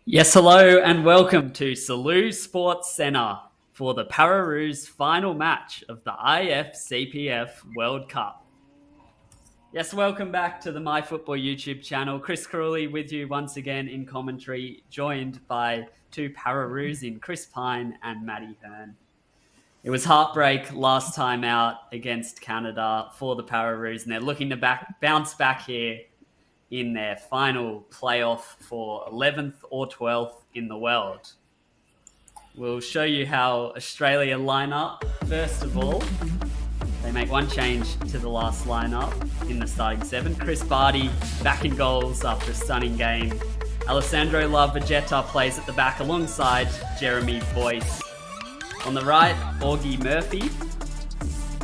Yes, hello and welcome to Salou Sports Centre for the Pararoos final match of the IFCPF World Cup. Yes, welcome back to the MyFootball YouTube channel. Chris Crawley with you once again in commentary, joined by two Pararoos in Chris Pyne and Matty Hearne. It was heartbreak last time out against Canada for the Pararoos, and they're looking to bounce back here in their final playoff for 11th or 12th in the world. We'll show you how Australia line up. First of all, they make one change to the last lineup in the starting seven. Chris Barty back in goals after a stunning game. Alessandro Lavagetta plays at the back alongside Jeremy Boyce. On the right, Augie Murphy.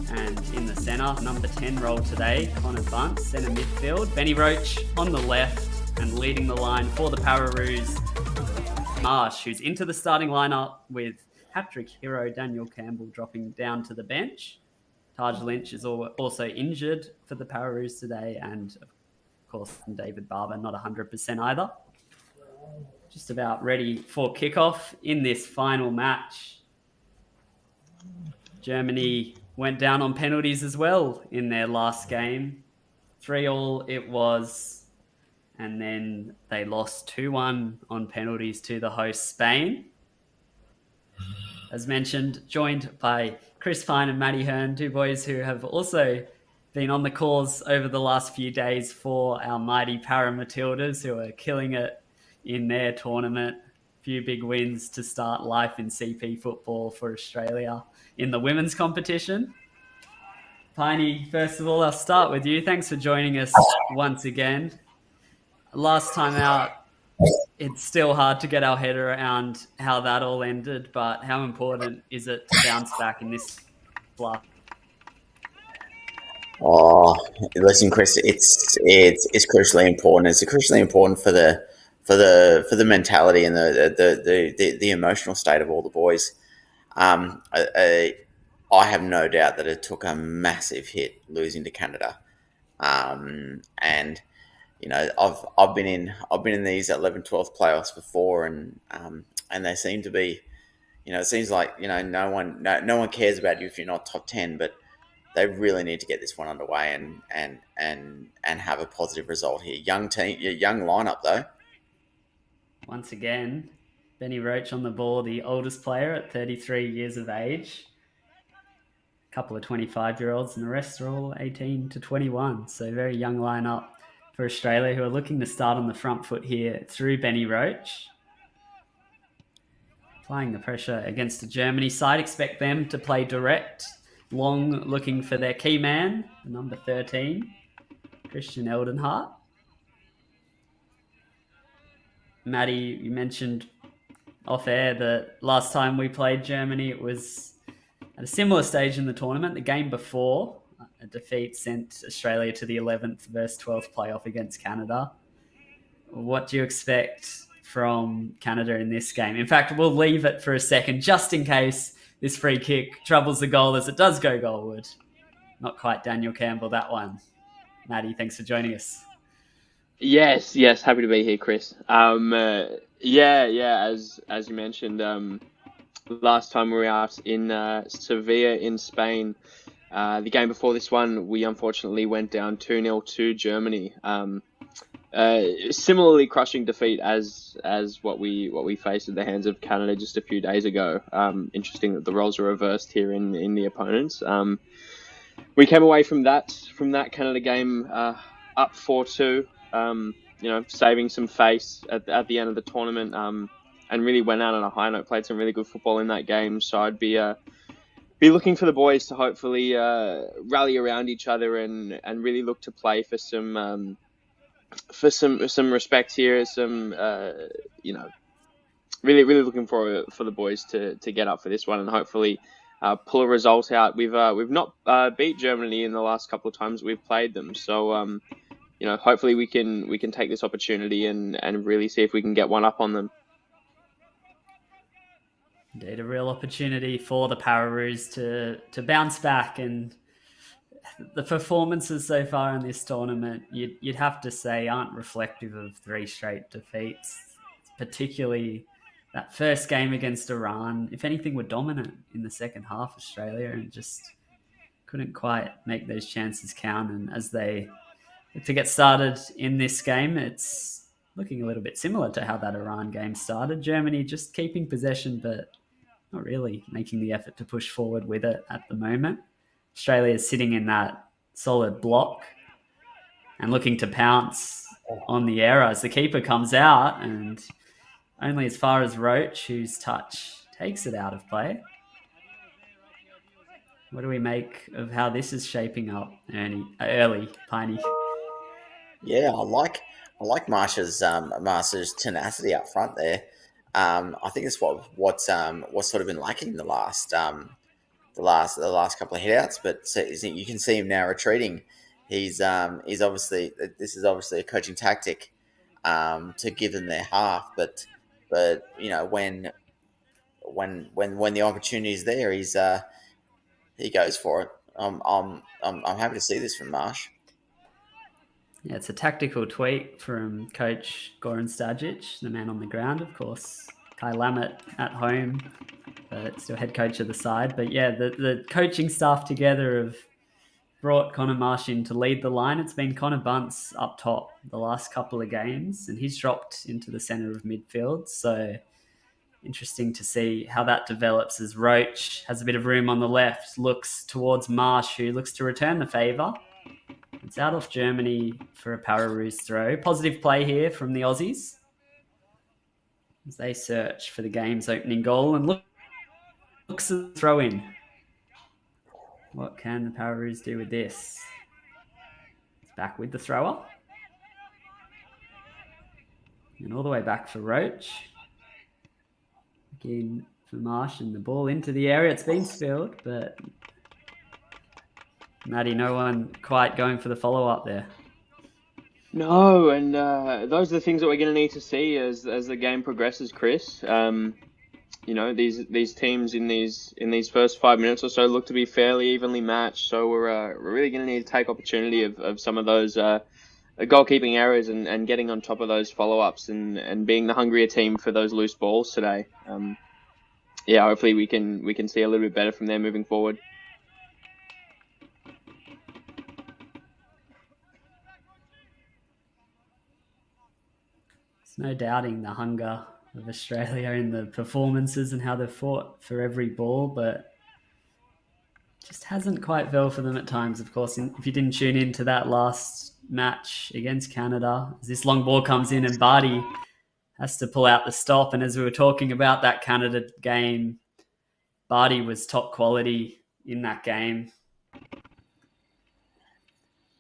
And in the centre, number 10 role today, Connor Bunt, centre midfield. Benny Roach on the left and leading the line for the Pararoos. Marsh, who's into the starting lineup with hat-trick hero Daniel Campbell dropping down to the bench. Taj Lynch is also injured for the Pararoos today, and of course David Barber not 100% either. Just about ready for kickoff in this final match. Germany went down on penalties as well in their last game. 3-3 it was, and then they lost 2-1 on penalties to the host Spain. As mentioned, joined by Chris Pyne and Matty Hearne, two boys who have also been on the cause over the last few days for our mighty Para Matildas, who are killing it in their tournament. A few big wins to start life in CP football for Australia in the women's competition. Pyne, first of all, I'll start with you. Thanks for joining us once again. Last time out, it's still hard to get our head around how that all ended, but how important is it to bounce back in this bluff? Oh, listen, Chris, it's crucially important. It's crucially important for the mentality and the emotional state of all the boys. I have no doubt that it took a massive hit losing to Canada, and you know I've been in these 11-12 playoffs before, and they seem to be, you know, it seems like, you know, no one cares about you if you're not top 10, but they really need to get this one underway and have a positive result here. Young team, young lineup though. Once again, Benny Roach on the ball, the oldest player at 33 years of age. A couple of 25-year-olds, and the rest are all 18 to 21. So very young lineup for Australia, who are looking to start on the front foot here through Benny Roach. Applying the pressure against the Germany side. Expect them to play direct. Long looking for their key man, number 13, Christian Eldenhart. Matty, you mentioned off air that last time we played Germany, it was at a similar stage in the tournament. The game before, a defeat sent Australia to the 11th versus 12th playoff against Canada. What do you expect from Canada in this game? In fact, we'll leave it for a second, just in case this free kick troubles the goal, as it does go goalward. Not quite Daniel Campbell, that one. Matty, thanks for joining us. Yes, happy to be here, Chris. As you mentioned, last time we were out in Sevilla in Spain, the game before this one, we unfortunately went down 2-0 to Germany. similarly crushing defeat as what we faced at the hands of Canada just a few days ago. Interesting that the roles are reversed here in the opponents. We came away from that Canada game up 4-2. Saving some face at the end of the tournament. And really went out on a high note. Played some really good football in that game. So I'd be looking for the boys to hopefully rally around each other and really look to play for some respect here. Really looking for the boys to get up for this one and hopefully pull a result out. We've not beat Germany in the last couple of times we've played them, so hopefully we can take this opportunity and really see if we can get one up on them. Indeed, a real opportunity for the Pararoos to bounce back, and the performances so far in this tournament, you'd have to say, aren't reflective of 3 straight defeats, particularly that first game against Iran. If anything, were dominant in the second half, Australia, and just couldn't quite make those chances count. And as they look to get started in this game, it's looking a little bit similar to how that Iran game started. Germany just keeping possession, but not really making the effort to push forward with it at the moment. Australia is sitting in that solid block and looking to pounce on the error as the keeper comes out, and only as far as Roach, whose touch takes it out of play. What do we make of how this is shaping up early, Pyne? Yeah, I like Marsh's tenacity up front there. I think it's what's sort of been lacking in the last couple of hitouts, but you can see him now retreating. He's obviously, this is obviously a coaching tactic to give them their half, but when the opportunity is there, he goes for it. I'm happy to see this from Marsh. Yeah, it's a tactical tweak from Coach Goran Stajic, the man on the ground, of course. Kai Lammett at home, but still head coach of the side. But yeah, the coaching staff together have brought Connor Marsh in to lead the line. It's been Connor Bunce up top the last couple of games, and he's dropped into the centre of midfield. So interesting to see how that develops as Roach has a bit of room on the left, looks towards Marsh, who looks to return the favour. It's out off Germany for a Pararoos throw. Positive play here from the Aussies as they search for the game's opening goal, and looks at the throw in. What can the Pararoos do with this? It's back with the thrower. And all the way back for Roach. Again for Marsh, and the ball into the area. It's been spilled, but Matty, no one quite going for the follow-up there. No, and those are the things that we're going to need to see as the game progresses, Chris. These teams in these first 5 minutes or so look to be fairly evenly matched. So we're really going to need to take opportunity of some of those goalkeeping errors and getting on top of those follow-ups and being the hungrier team for those loose balls today. Hopefully we can see a little bit better from there moving forward. No doubting the hunger of Australia in the performances and how they've fought for every ball, but just hasn't quite fell for them at times. Of course, if you didn't tune into that last match against Canada, as this long ball comes in and Barty has to pull out the stop. And as we were talking about that Canada game, Barty was top quality in that game.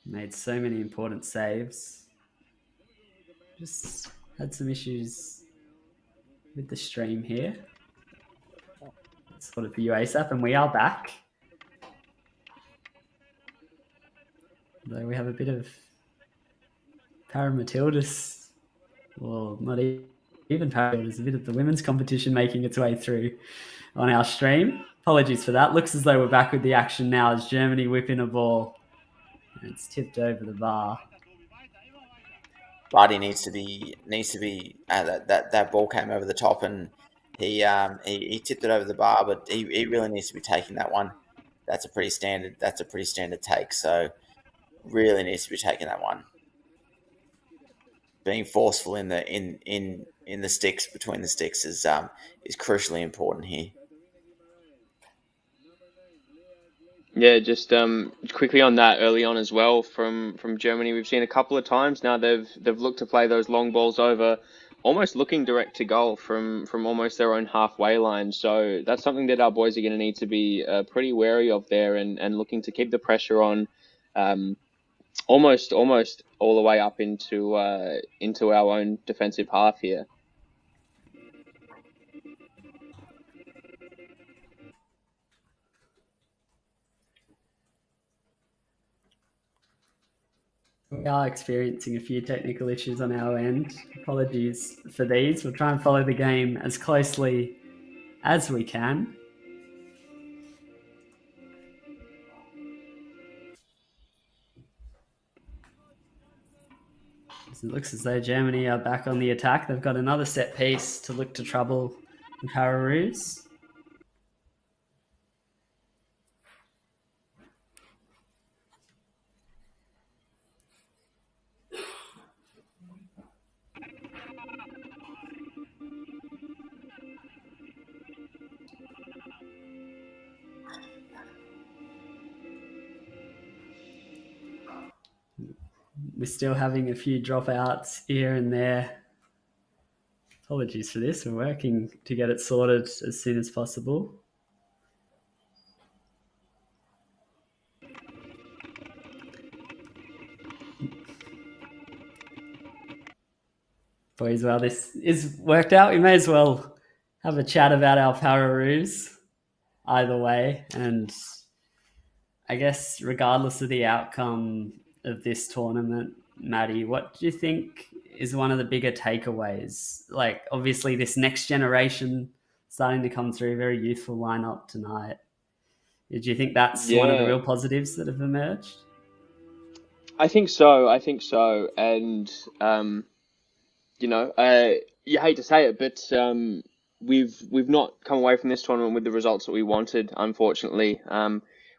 Made so many important saves. Just had some issues with the stream here. Let's put it for you ASAP, and we are back. Though we have a bit of Paramatildas, well, not even Paramatildas, a bit of the women's competition making its way through on our stream. Apologies for that. Looks as though we're back with the action now as Germany whip in a ball. And it's tipped over the bar. Barty needs to be that ball came over the top, and he tipped it over the bar, but he really needs to be taking that one. That's a pretty standard take, so really needs to be taking that one. being forceful in the sticks, between the sticks, is crucially important here. Yeah, just quickly on that early on as well from Germany, we've seen a couple of times now they've looked to play those long balls over, almost looking direct to goal from almost their own halfway line. So that's something that our boys are going to need to be pretty wary of there, and looking to keep the pressure on, almost all the way up into our own defensive half here. We are experiencing a few technical issues on our end. Apologies for these. We'll try and follow the game as closely as we can. It looks as though Germany are back on the attack. They've got another set piece to look to trouble the Pararoos. We're still having a few dropouts here and there. Apologies for this. We're working to get it sorted as soon as possible. Boys, well, this is worked out. We may as well have a chat about our Pararoos either way. And I guess regardless of the outcome of this tournament, Matty, what do you think is one of the bigger takeaways? Like, obviously, this next generation starting to come through, very youthful lineup tonight. Do you think that's one of the real positives that have emerged? I think so. And, you hate to say it, but we've not come away from this tournament with the results that we wanted, unfortunately.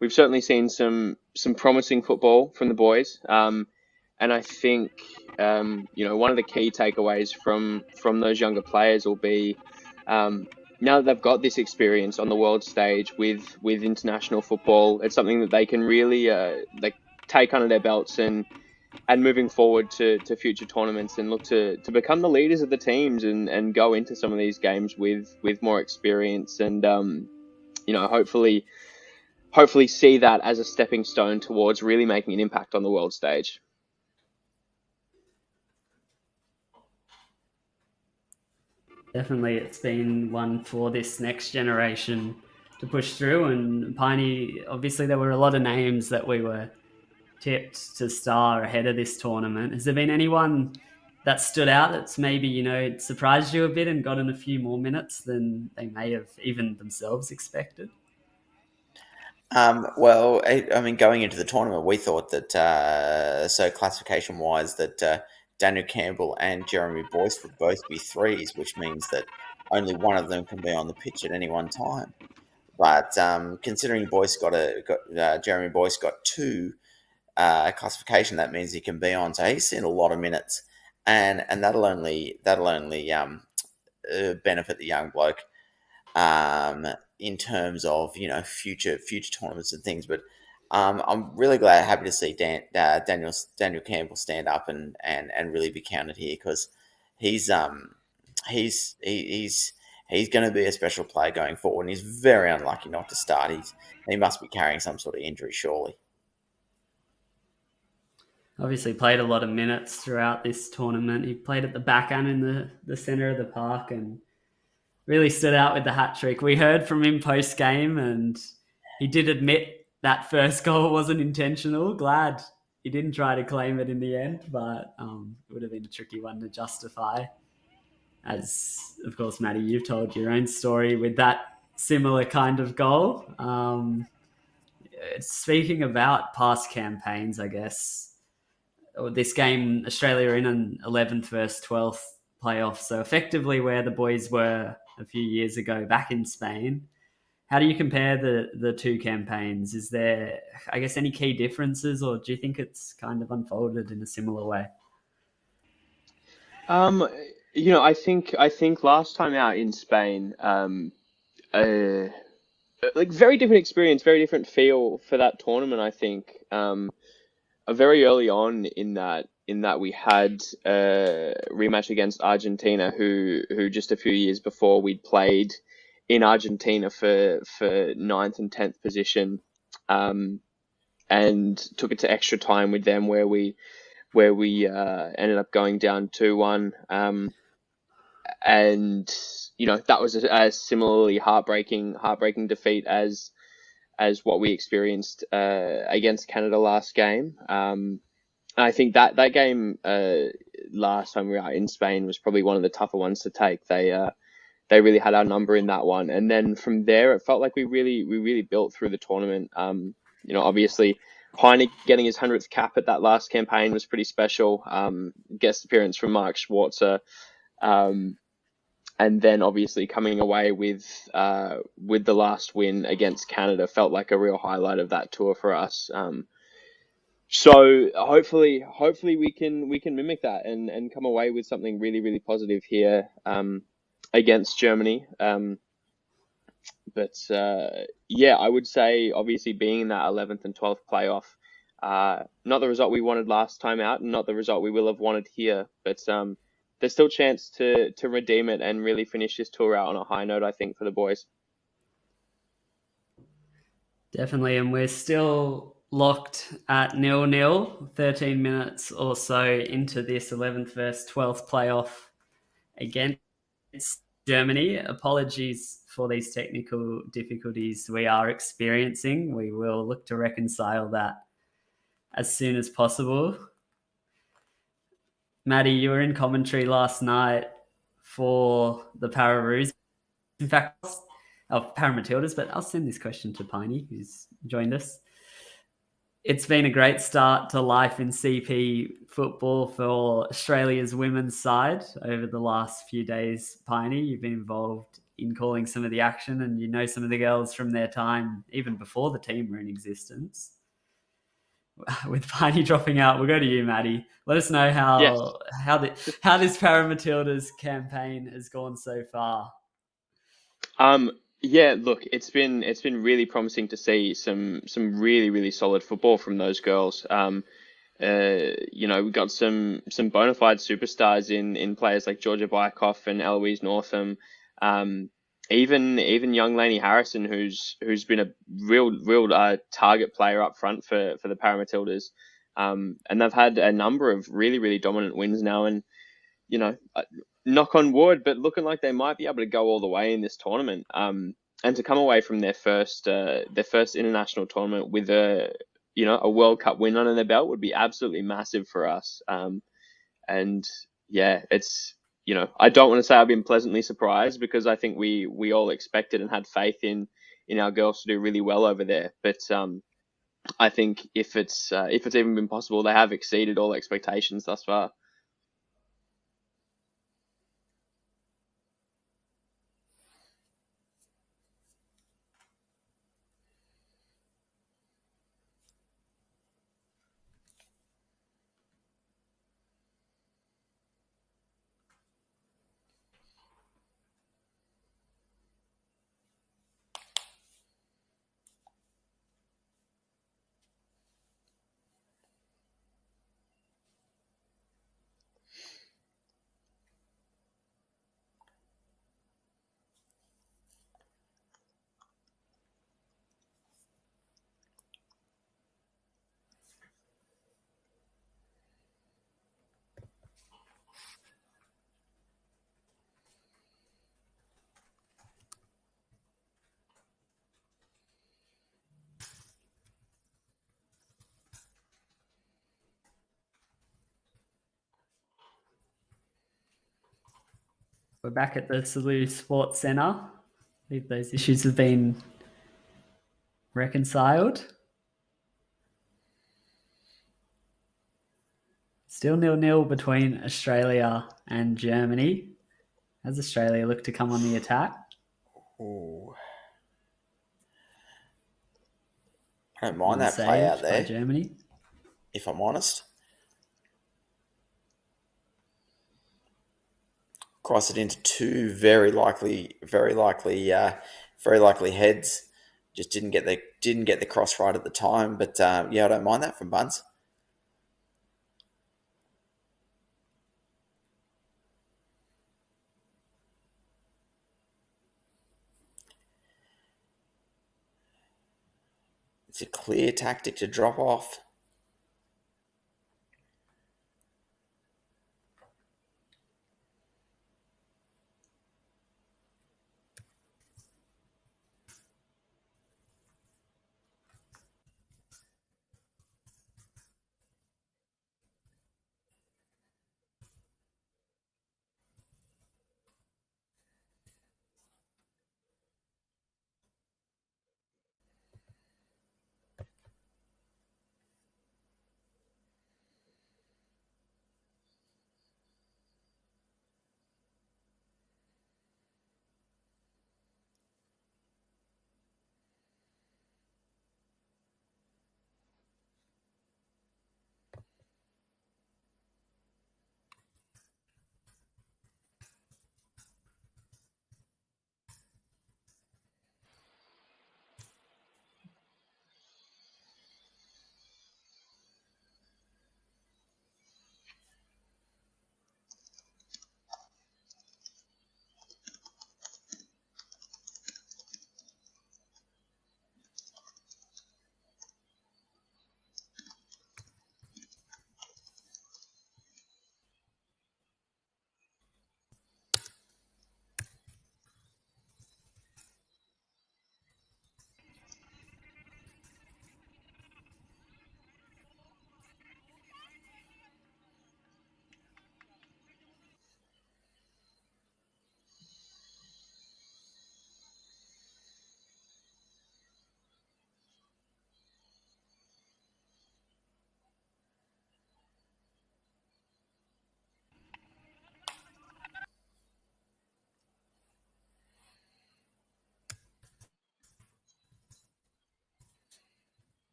We've certainly seen some promising football from the boys. And I think, one of the key takeaways from those younger players will be, now that they've got this experience on the world stage with international football, it's something that they can really take under their belts and moving forward to future tournaments, and look to become the leaders of the teams and go into some of these games with more experience, and hopefully see that as a stepping stone towards really making an impact on the world stage. Definitely, it's been one for this next generation to push through. And Pyne, obviously, there were a lot of names that we were tipped to star ahead of this tournament. Has there been anyone that stood out that's maybe, surprised you a bit and gotten a few more minutes than they may have even themselves expected? Well, going into the tournament, we thought that, classification-wise, that Daniel Campbell and Jeremy Boyce would both be threes, which means that only one of them can be on the pitch at any one time. But considering Jeremy Boyce got two classification, that means he can be on. So he's seen a lot of minutes, and that'll only benefit the young bloke in terms of future tournaments and things. But I'm really happy to see Daniel Campbell stand up and really be counted here, because he's going to be a special player going forward, and he's very unlucky not to start. He must be carrying some sort of injury, surely. Obviously played a lot of minutes throughout this tournament. He played at the back and in the centre of the park, and really stood out with the hat trick. We heard from him post game, and he did admit that first goal wasn't intentional. Glad he didn't try to claim it in the end, but it would have been a tricky one to justify. As, of course, Matty, you've told your own story with that similar kind of goal. Speaking about past campaigns, I guess, this game, Australia are in an 11th versus 12th playoff, so effectively where the boys were a few years ago back in Spain. How do you compare the two campaigns? Is there, I guess, any key differences, or do you think it's kind of unfolded in a similar way? Um, I think last time out in Spain, uh, like very different experience, very different feel for that tournament. I think very early on in that we had a rematch against Argentina, who just a few years before we'd played in Argentina for ninth and 10th position, um, and took it to extra time with them where we ended up going down 2-1. And that was a similarly heartbreaking defeat as what we experienced against Canada last game. And I think that game last time we were out in Spain was probably one of the tougher ones to take. They really had our number in that one, and then from there it felt like we really built through the tournament. Obviously Pyne getting his 100th cap at that last campaign was pretty special. Guest appearance from Mark Schwarzer. Um, and then obviously coming away with the last win against Canada felt like a real highlight of that tour for us. So hopefully we can mimic that and come away with something really really positive here against Germany. But yeah, I would say obviously being in that 11th and 12th playoff, not the result we wanted last time out, and not the result we will have wanted here. But there's still a chance to redeem it and really finish this tour out on a high note, I think, for the boys. Definitely, and we're still locked at 0-0, 13 minutes or so into this 11th versus 12th playoff against Germany. Apologies for these technical difficulties we are experiencing. We will look to reconcile that as soon as possible. Matty, you were in commentary last night for the Pararoos. In fact, of Paramatildas, but I'll send this question to Pyne, who's joined us. It's been a great start to life in CP football for Australia's women's side over the last few days. Pyne, you've been involved in calling some of the action, and you know some of the girls from their time even before the team were in existence. With Pyne dropping out, we'll go to you, Matty. Let us know Yes. how this Paramatildas campaign has gone so far. Yeah, look, it's been really promising to see some really really solid football from those girls. We've got some bona fide superstars in players like Georgia Bykoff and Eloise Northam. Even young Lainey Harrison, who's been a real target player up front for the Paramatildas. And they've had a number of really really dominant wins now, and knock on wood, but looking like they might be able to go all the way in this tournament. And to come away from their first international tournament with a World Cup win under their belt would be absolutely massive for us. And yeah, I don't want to say I've been pleasantly surprised, because I think we all expected and had faith in our girls to do really well over there. But I think if it's even been possible, they have exceeded all expectations thus far. We're back at the Salou Sports Centre. I believe those issues have been reconciled. Still 0-0 between Australia and Germany. Has Australia looked to come on the attack? Ooh. I don't mind that play out there, Germany, if I'm honest. cross it into two very likely heads. Just didn't get the cross right at the time, but yeah, I don't mind that from Buns. It's a clear tactic to drop off.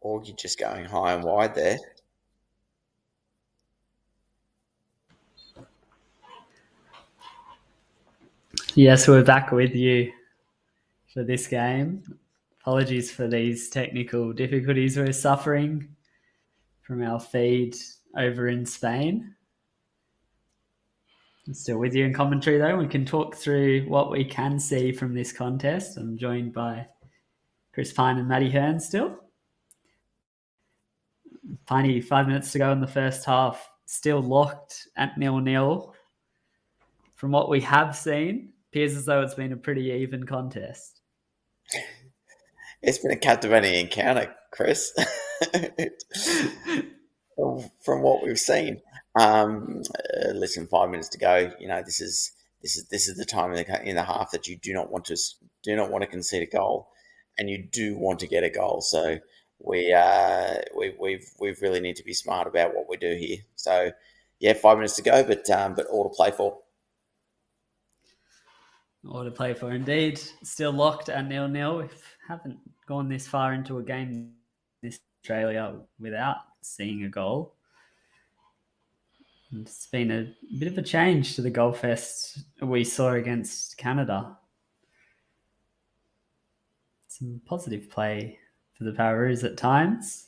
Augie just going high and wide there. Yes, we're back with you for this game. Apologies for these technical difficulties we're suffering from our feed over in Spain. I'm still with you in commentary, though. We can talk through what we can see from this contest. I'm joined by Chris Pyne and Matty Hearne still. Pyne, 5 minutes to go in the first half, still locked at 0-0. From what we have seen, appears as though it's been a pretty even contest. It's been a captivating encounter, Chris. From what we've seen. Listen, 5 minutes to go. You know, this is the time in the half that you do not want to concede a goal, and you do want to get a goal. So we really need to be smart about what we do here. So yeah, 5 minutes to go, but all to play for. All to play for indeed. Still locked at 0-0. We haven't gone this far into a game in Australia without seeing a goal. And it's been a bit of a change to the goal fest we saw against Canada. Some positive play for the Pararoos at times.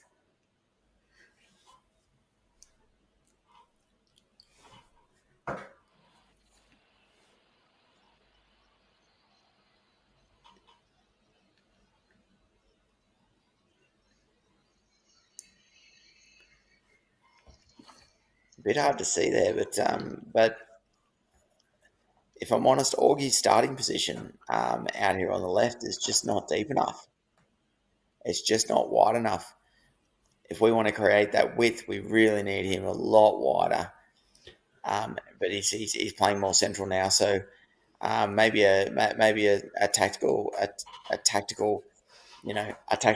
A bit hard to see there, but if I'm honest, Augie's starting position out here on the left is just not deep enough. It's just not wide enough. If we want to create that width, we really need him a lot wider. But he's playing more central now, so maybe a tactical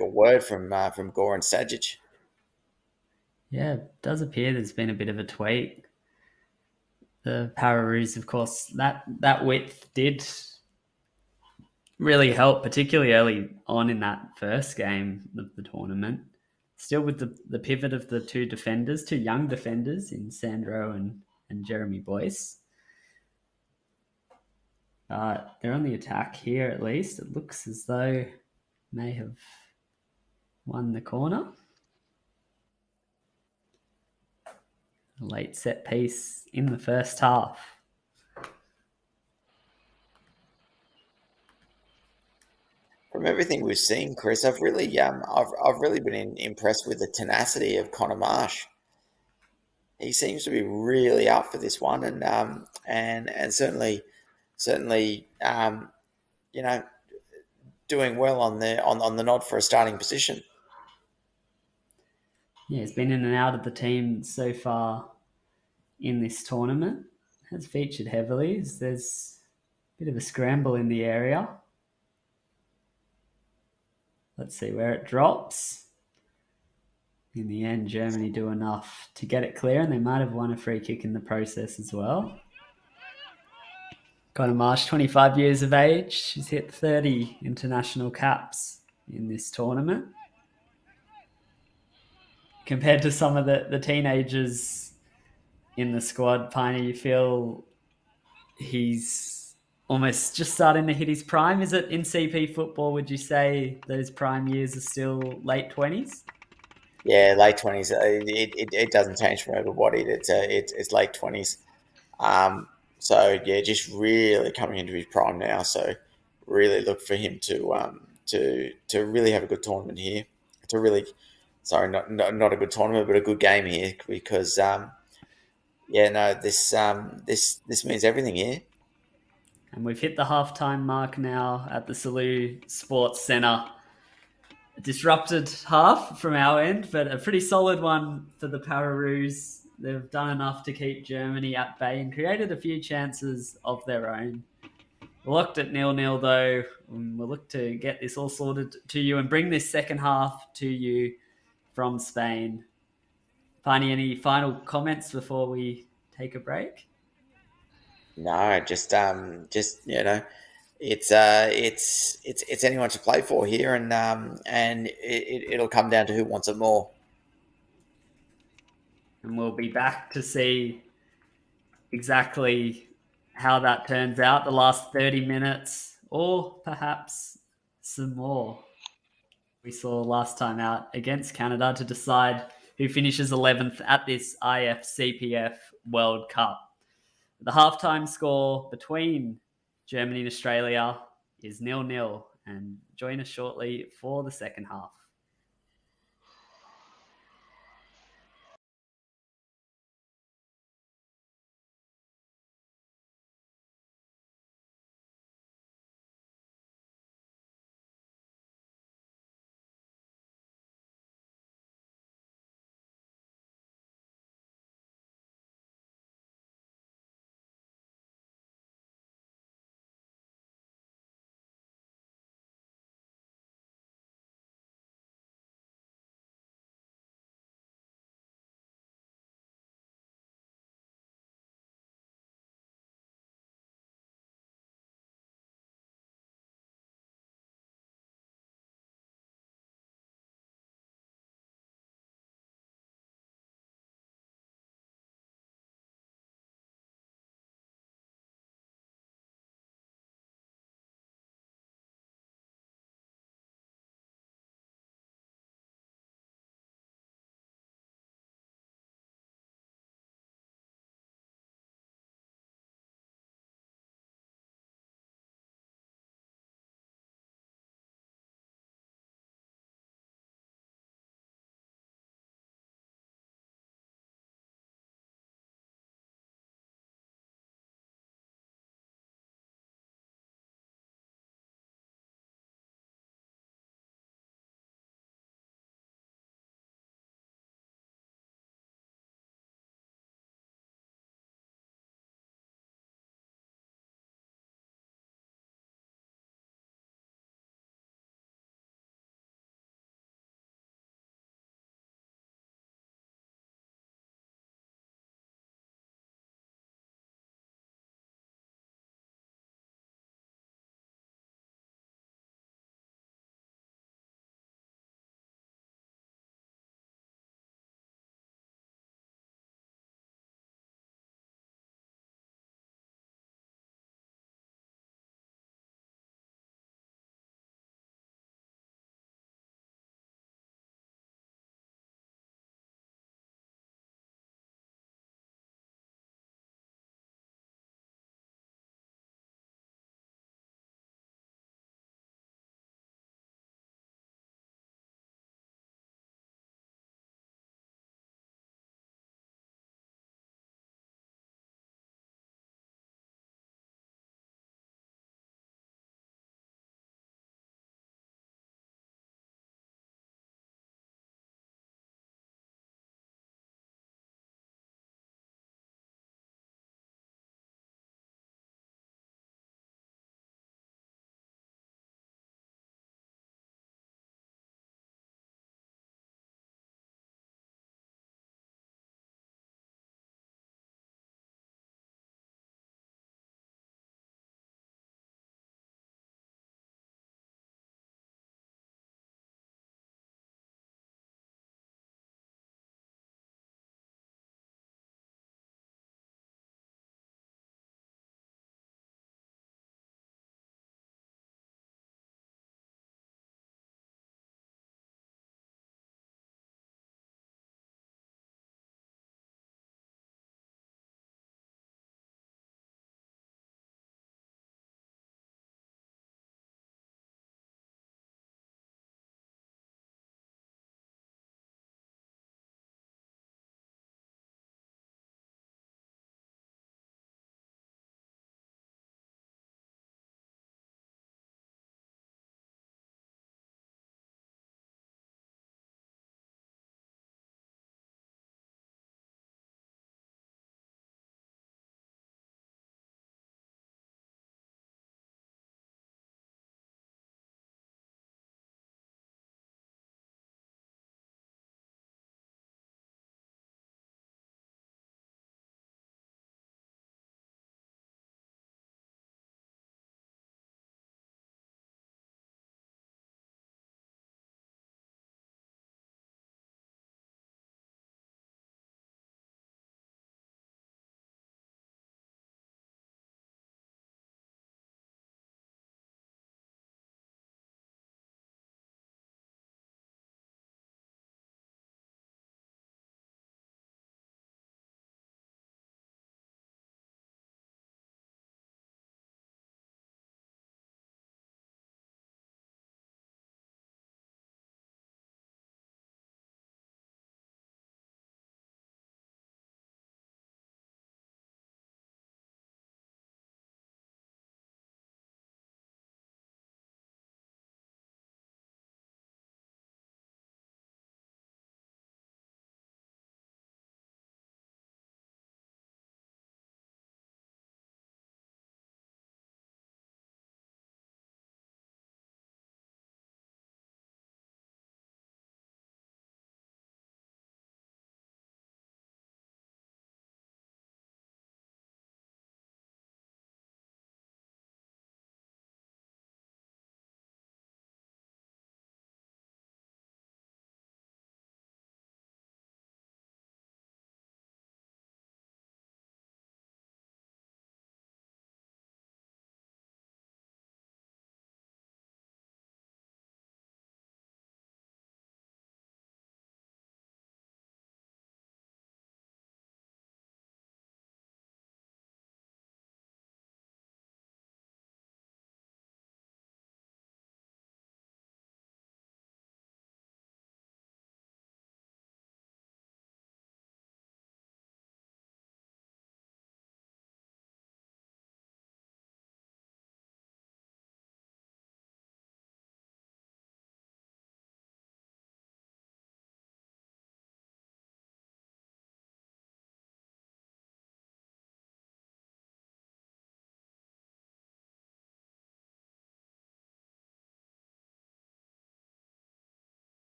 word from Gore and Sajic. Yeah, it does appear there's been a bit of a tweak. The Pararoos, of course, that width did really help, particularly early on in that first game of the tournament. Still with the pivot of the two young defenders in Sandro and Jeremy Boyce. They're on the attack here at least. It looks as though may have won the corner. A late set piece in the first half. From everything we've seen, Chris, I've really been impressed with the tenacity of Connor Marsh. He seems to be really up for this one, and certainly, doing well on the nod for a starting position. Yeah, he's been in and out of the team so far in this tournament. Has featured heavily. There's a bit of a scramble in the area. Let's see where it drops. In the end, Germany do enough to get it clear, and they might have won a free kick in the process as well. Connor Marsh, 25 years of age. She's hit 30 international caps in this tournament. Compared to some of the teenagers in the squad, Pyne, you feel he's almost just starting to hit his prime? Is it in CP football, would you say those prime years are still late 20s? Yeah, late 20s. It doesn't change for everybody. It's late 20s. So yeah, just really coming into his prime now. So really look for him to really have a good tournament here. Not a good tournament, but a good game here because this means everything here. And we've hit the halftime mark now at the Salou Sports Centre. A disrupted half from our end, but a pretty solid one for the Pararoos. They've done enough to keep Germany at bay and created a few chances of their own. We're locked at 0-0 though. We'll look to get this all sorted to you and bring this second half to you from Spain. Pyne, any final comments before we take a break? No, just it's anyone to play for here, and it'll come down to who wants it more. And we'll be back to see exactly how that turns out the last 30 minutes, or perhaps some more. We saw last time out against Canada to decide who finishes 11th at this IFCPF World Cup. The halftime score between Germany and Australia is 0-0, and join us shortly for the second half.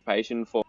Patient for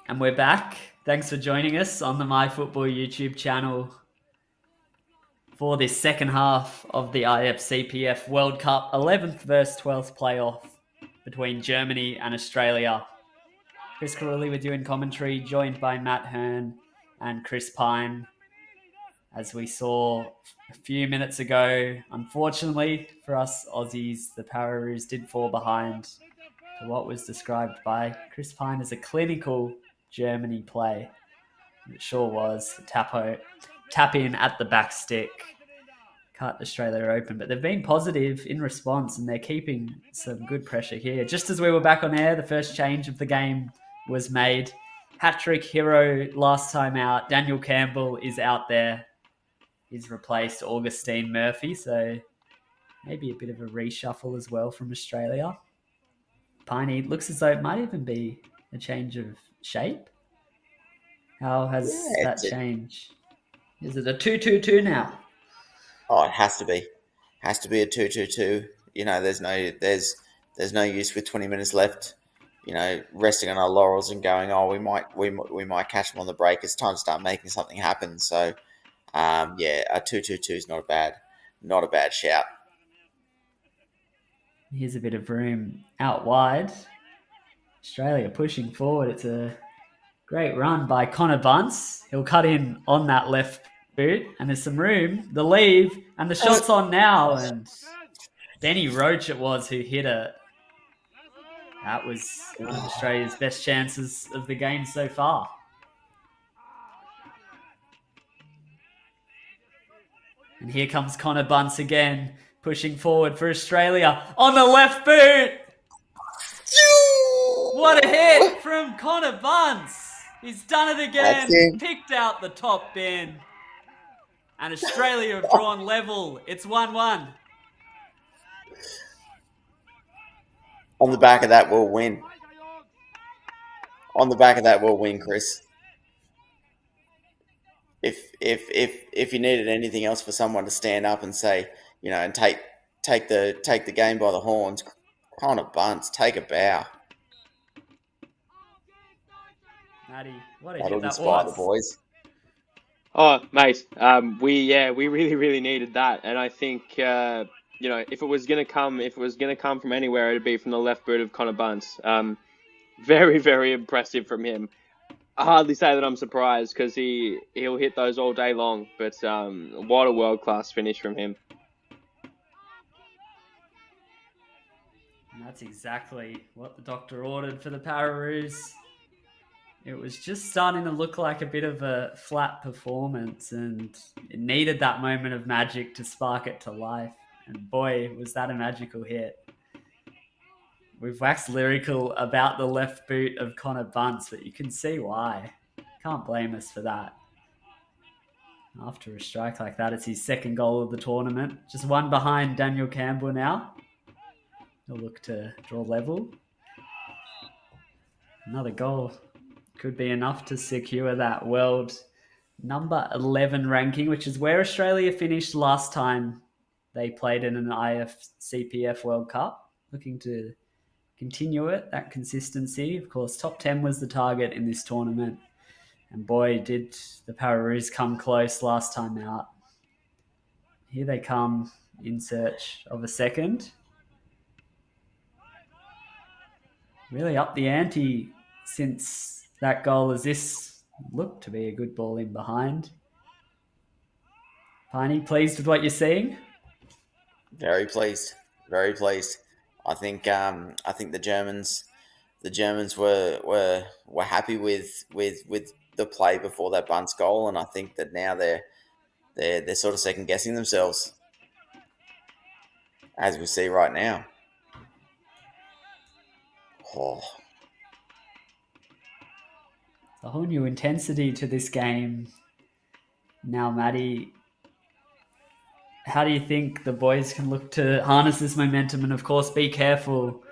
And we're back. Thanks for joining us on the MyFootball YouTube channel for this second half of the IFCPF World Cup 11th versus 12th playoff between Germany and Australia. Chris Carulli with you in commentary, joined by Matt Hearne and Chris Pyne. As we saw a few minutes ago, unfortunately for us Aussies, the Pararoos did fall behind to what was described by Chris Pyne as a clinical Germany play. It sure was. Tap in at the back stick. Cut Australia open. But they've been positive in response and they're keeping some good pressure here. Just as we were back on air, the first change of the game was made. Hat-trick hero last time out. Daniel Campbell is out there. He's replaced Augustine Murphy. So maybe a bit of a reshuffle as well from Australia. Pyne looks as though it might even be a change of shape. How has that changed? Is it a 2-2-2 now? Oh, it has to be. Has to be a 2-2-2. You know, there's no use with 20 minutes left. You know, resting on our laurels and going, oh, we might catch them on the break. It's time to start making something happen. So, a 2-2-2 is not a bad shout. Here's a bit of room out wide. Australia pushing forward. It's a great run by Connor Bunce. He'll cut in on that left boot, and there's some room. The leave, and the shot's on now. And Benny Roach it was who hit it. That was one of Australia's best chances of the game so far. And here comes Connor Bunce again, pushing forward for Australia on the left boot. What a hit from Connor Bunce. He's done it again. Picked out the top bin. And Australia have drawn level. It's 1-1. On the back of that, we'll win. On the back of that, we'll win, Chris. If you needed anything else for someone to stand up and say, you know, and take the game by the horns, Connor Bunce, take a bow. Matty, what a That'll hit that inspire was. the boys. Oh, mate, we really needed that, and I think if it was gonna come from anywhere, it'd be from the left boot of Connor Bunce. Very impressive from him. I hardly say that I'm surprised because he'll hit those all day long, but what a world class finish from him. And that's exactly what the doctor ordered for the Pararoos. It was just starting to look like a bit of a flat performance, and it needed that moment of magic to spark it to life. And boy, was that a magical hit. We've waxed lyrical about the left boot of Connor Bunce, but you can see why. Can't blame us for that. After a strike like that, it's his second goal of the tournament. Just one behind Daniel Campbell now. He'll look to draw level. Another goal could be enough to secure that world number 11 ranking, which is where Australia finished last time they played in an IFCPF World Cup. Looking to continue that consistency. Of course, top 10 was the target in this tournament. And boy, did the Pararoos come close last time out. Here they come in search of a second. Really up the ante since that goal as this looked to be a good ball in behind. Pyne, pleased with what you're seeing? Very pleased. I think the Germans were happy with the play before that Bunce goal, and I think that now they're sort of second guessing themselves, as we see right now. Oh. A whole new intensity to this game. Now, Matty, how do you think the boys can look to harness this momentum and, of course, be careful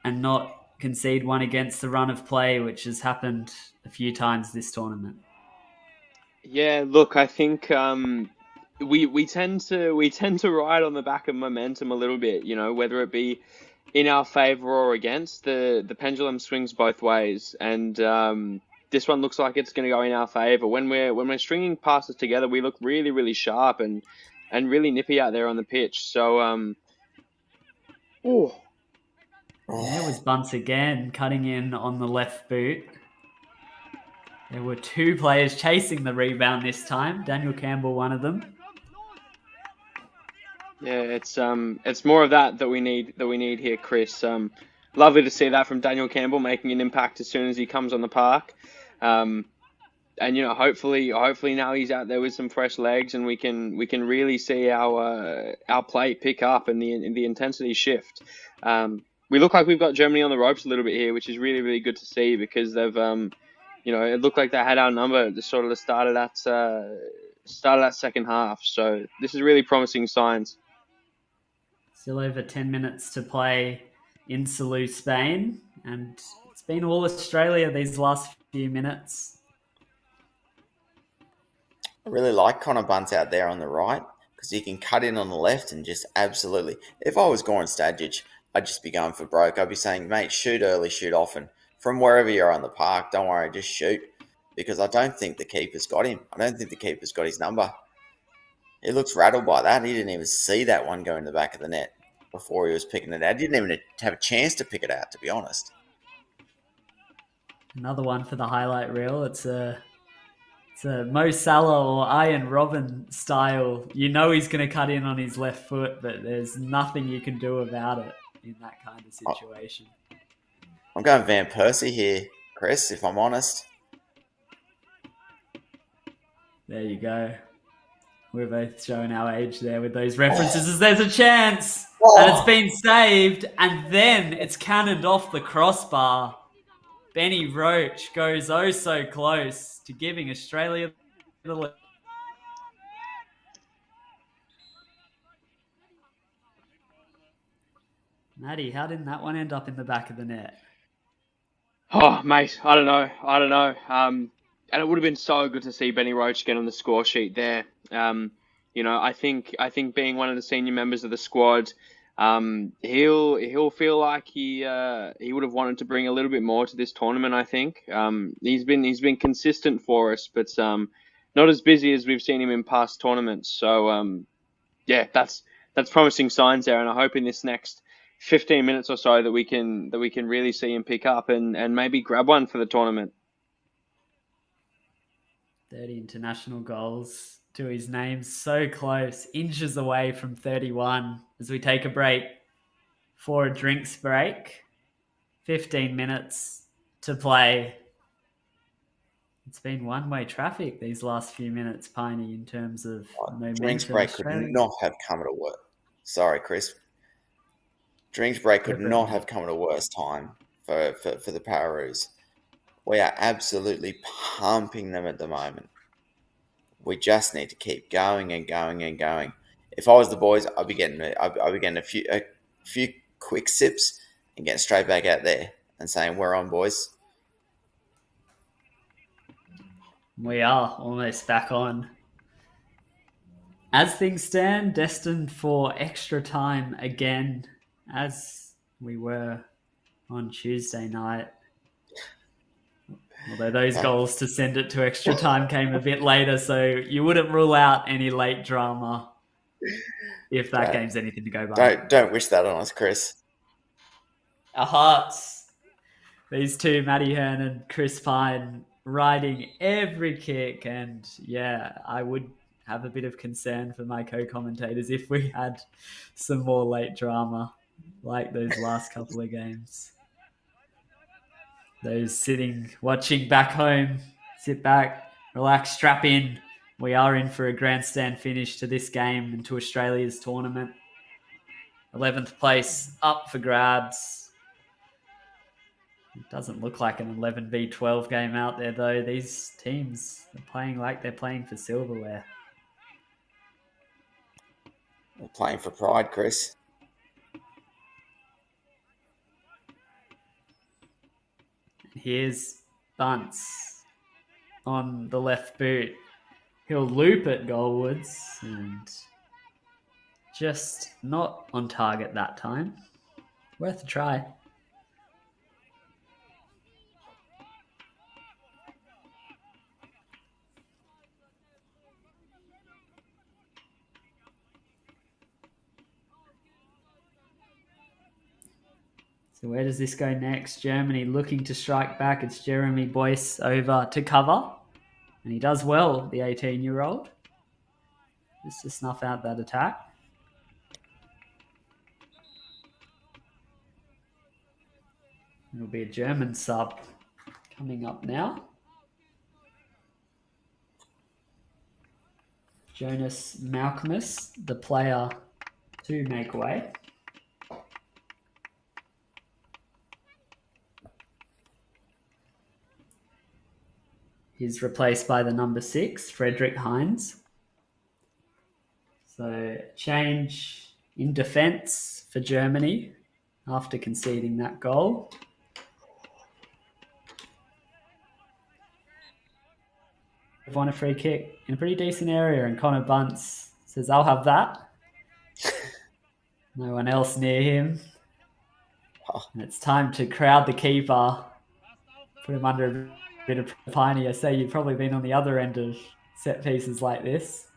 and not concede one against the run of play, which has happened a few times this tournament? Yeah, look, I think we tend to ride on the back of momentum a little bit, you know, whether it be in our favour or against. The pendulum swings both ways, and this one looks like it's going to go in our favour. When we're stringing passes together, we look really, really sharp and really nippy out there on the pitch. So, And there was Bunce again, cutting in on the left boot. There were two players chasing the rebound this time. Daniel Campbell, one of them. Yeah, it's more of that we need here, Chris. Lovely to see that from Daniel Campbell making an impact as soon as he comes on the park. And hopefully now he's out there with some fresh legs, and we can really see our play pick up and the intensity shift. We look like we've got Germany on the ropes a little bit here, which is really, really good to see, because they've it looked like they had our number at the start of that second half. So this is really promising signs. Still over 10 minutes to play in Salou, Spain, and it's been all Australia these last few minutes. I really like Connor Bunce out there on the right, because he can cut in on the left and just absolutely... If I was Goran Stajic, I'd just be going for broke. I'd be saying, mate, shoot early, shoot often. From wherever you're on the park, don't worry, just shoot. Because I don't think the keeper's got him. I don't think the keeper's got his number. He looks rattled by that. He didn't even see that one go in the back of the net before he was picking it out. He didn't even have a chance to pick it out, to be honest. Another one for the highlight reel. It's a Mo Salah or Iron Robin style. You know he's going to cut in on his left foot, but there's nothing you can do about it in that kind of situation. I'm going Van Persie here, Chris, if I'm honest. There you go. We're both showing our age there with those references. There's a chance, and it's been saved, and then it's cannoned off the crossbar. Benny Roach goes oh so close to giving Australia the lead. Matty, how didn't that one end up in the back of the net? Oh, mate, I don't know. And it would have been so good to see Benny Roach get on the score sheet there. I think being one of the senior members of the squad, he'll feel like he would have wanted to bring a little bit more to this tournament. I think he's been consistent for us, but not as busy as we've seen him in past tournaments. So that's promising signs there, and I hope in this next 15 minutes or so that we can really see him pick up and maybe grab one for the tournament. 30 international goals to his name, so close, inches away from 31 as we take a break for a drinks break. 15 minutes to play. It's been one-way traffic these last few minutes, Pyne, in terms of momentum. Drinks break could not have come at a worse... Sorry, Chris. Drinks break could not have come at a worse time for the Pararoos. We are absolutely pumping them at the moment. We just need to keep going and going and going. If I was the boys, I'd be getting a few quick sips and getting straight back out there and saying, "We're on, boys." We are almost back on. As things stand, destined for extra time again, as we were on Tuesday night. Although those goals to send it to extra time came a bit later, so you wouldn't rule out any late drama if that game's anything to go by. Don't wish that on us, Chris. Our hearts. These two, Matty Hearne and Chris Pyne, riding every kick, and I would have a bit of concern for my co-commentators if we had some more late drama like those last couple of games. Those sitting, watching back home, sit back, relax, strap in. We are in for a grandstand finish to this game and to Australia's tournament. 11th place up for grabs. It doesn't look like an 11v12 game out there, though. These teams are playing like they're playing for silverware. We're playing for pride, Chris. Here's Bunce on the left boot. He'll loop it goalwards and just not on target that time. Worth a try. So where does this go next? Germany looking to strike back. It's Jeremy Boyce over to cover. And he does well, the 18-year-old. Just to snuff out that attack. It'll be a German sub coming up now. Jonas Malcolmus, the player to make way. He's replaced by the number 6, Frederick Heinz. So change in defence for Germany after conceding that goal. They've won a free kick in a pretty decent area, and Connor Bunce says, I'll have that. No one else near him. And it's time to crowd the keeper, put him under a bit of Pyne. I say you've probably been on the other end of set pieces like this.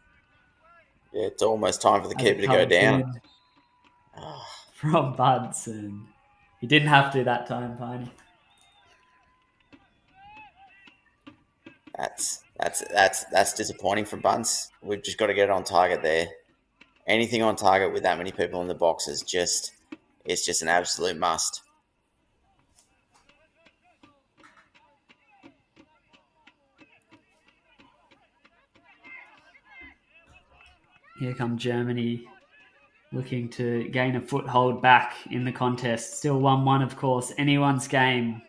Yeah, it's almost time for the keeper to go down. From Bunce, and he didn't have to that time, Pyne. That's disappointing from Bunce. We've just got to get it on target there. Anything on target with that many people in the box is just an absolute must. Here come Germany looking to gain a foothold back in the contest. Still 1-1, of course. Anyone's game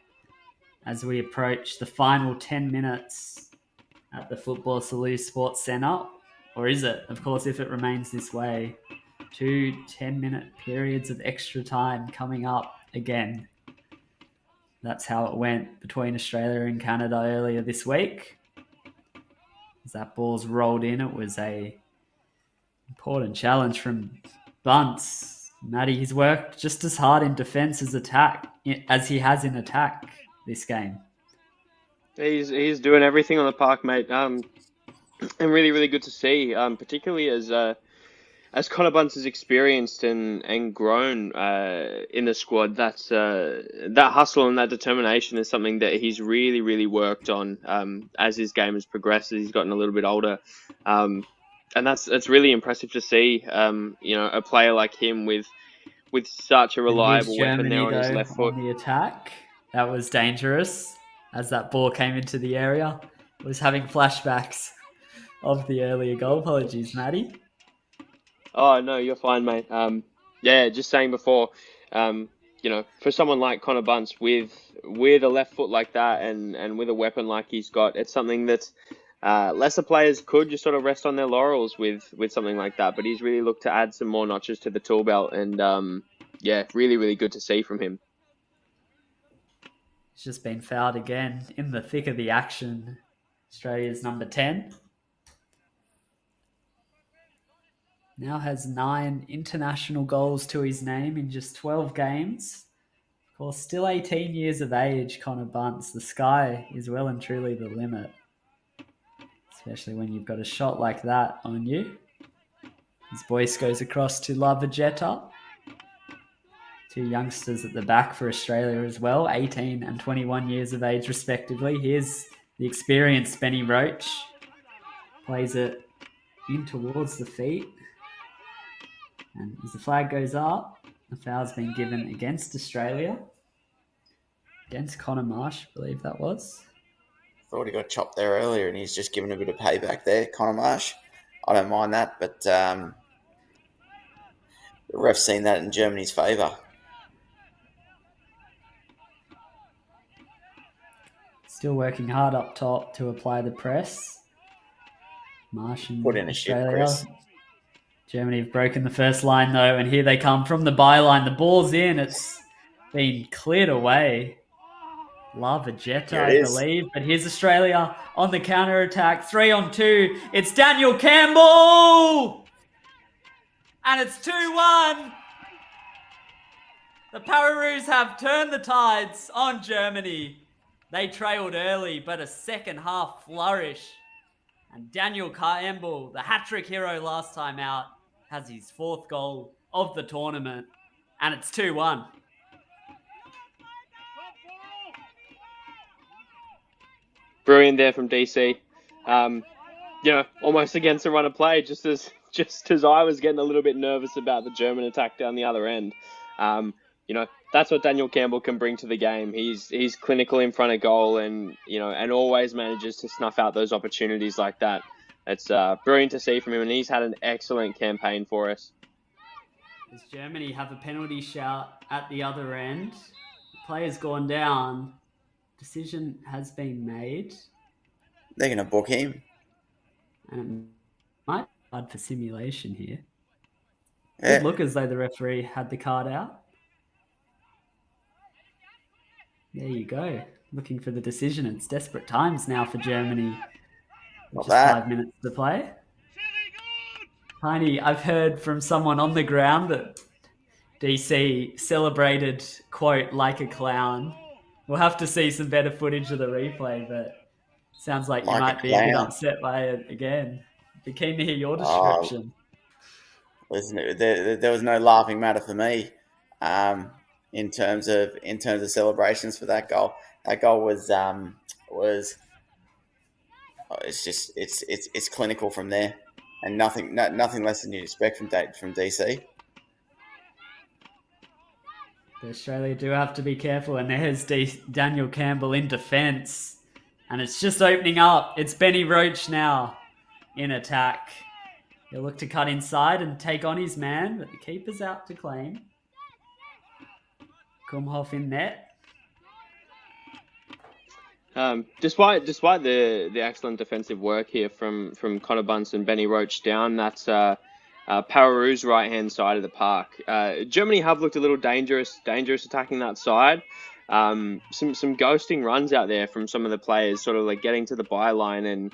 as we approach the final 10 minutes at the Football Salou Sports Centre. Or is it? Of course, if it remains this way. 2 10-minute periods of extra time coming up again. That's how it went between Australia and Canada earlier this week. As that ball's rolled in, it was a important challenge from Bunce. Matty, he's worked just as hard in defence as he has in attack this game. He's doing everything on the park, mate. And really, really good to see, particularly as Connor Bunce has experienced and grown in the squad. That hustle and that determination is something that he's really, really worked on as his game has progressed, as he's gotten a little bit older. And it's really impressive to see, a player like him with such a reliable weapon there on his left foot. On the attack, that was dangerous as that ball came into the area. I was having flashbacks of the earlier goal. Apologies, Matty. Oh, no, you're fine, mate. Just saying before, for someone like Connor Bunce with a left foot like that and with a weapon like he's got, it's something that lesser players could just sort of rest on their laurels with something like that. But he's really looked to add some more notches to the tool belt, and really, really good to see from him. He's just been fouled again in the thick of the action. Australia's number 10. Now has 9 international goals to his name in just 12 games. Of course, still 18 years of age, Connor Bunce. The sky is well and truly the limit, especially when you've got a shot like that on you. His Boyce goes across to La Vegeta. 2 youngsters at the back for Australia as well, 18 and 21 years of age respectively. Here's the experienced Benny Roach. Plays it in towards the feet. And as the flag goes up, the foul's been given against Australia. Against Connor Marsh, I believe that was. Thought he got chopped there earlier and he's just given a bit of payback there, Connor Marsh. I don't mind that, but the ref's seen that in Germany's favour. Still working hard up top to apply the press. Marsh and Put in a Australia. shit, Chris. Germany have broken the first line though, and here they come from the byline. The ball's in. It's been cleared away. La Vegeta, I believe. But here's Australia on the counter-attack. 3-on-2. It's Daniel Campbell! And it's 2-1. The Pararoos have turned the tides on Germany. They trailed early, but a second half flourish. And Daniel Campbell, the hat-trick hero last time out, has his 4th goal of the tournament. And it's 2-1. brilliant there from DC. Almost against the run of play, just as I was getting a little bit nervous about the German attack down the other end. That's what Daniel Campbell can bring to the game. He's clinical in front of goal, and always manages to snuff out those opportunities like that. It's brilliant to see from him, and he's had an excellent campaign for us. Does Germany have a penalty shout at the other end? The player's gone down. Decision has been made. They're going to book him. And it might be hard for simulation here. Yeah. It look as though the referee had the card out. There you go. Looking for the decision. It's desperate times now for Germany. Just 5 minutes to play. Pyne, I've heard from someone on the ground that DC celebrated, quote, like a clown. We'll have to see some better footage of the replay, but sounds like you might be a bit upset by it again. Be keen to hear your description. There was no laughing matter for me in terms of celebrations for that goal. That goal was it's clinical from there, and nothing less than you'd expect from DC. Australia do have to be careful, and there's Daniel Campbell in defence, and it's just opening up. It's Benny Roach now in attack. He'll look to cut inside and take on his man, but the keeper's out to claim. Kumhoff in net. Despite the excellent defensive work here from Connor Bunce and Benny Roach down, that's Pararoos' right-hand side of the park. Germany have looked a little dangerous attacking that side. Some ghosting runs out there from some of the players, sort of like getting to the byline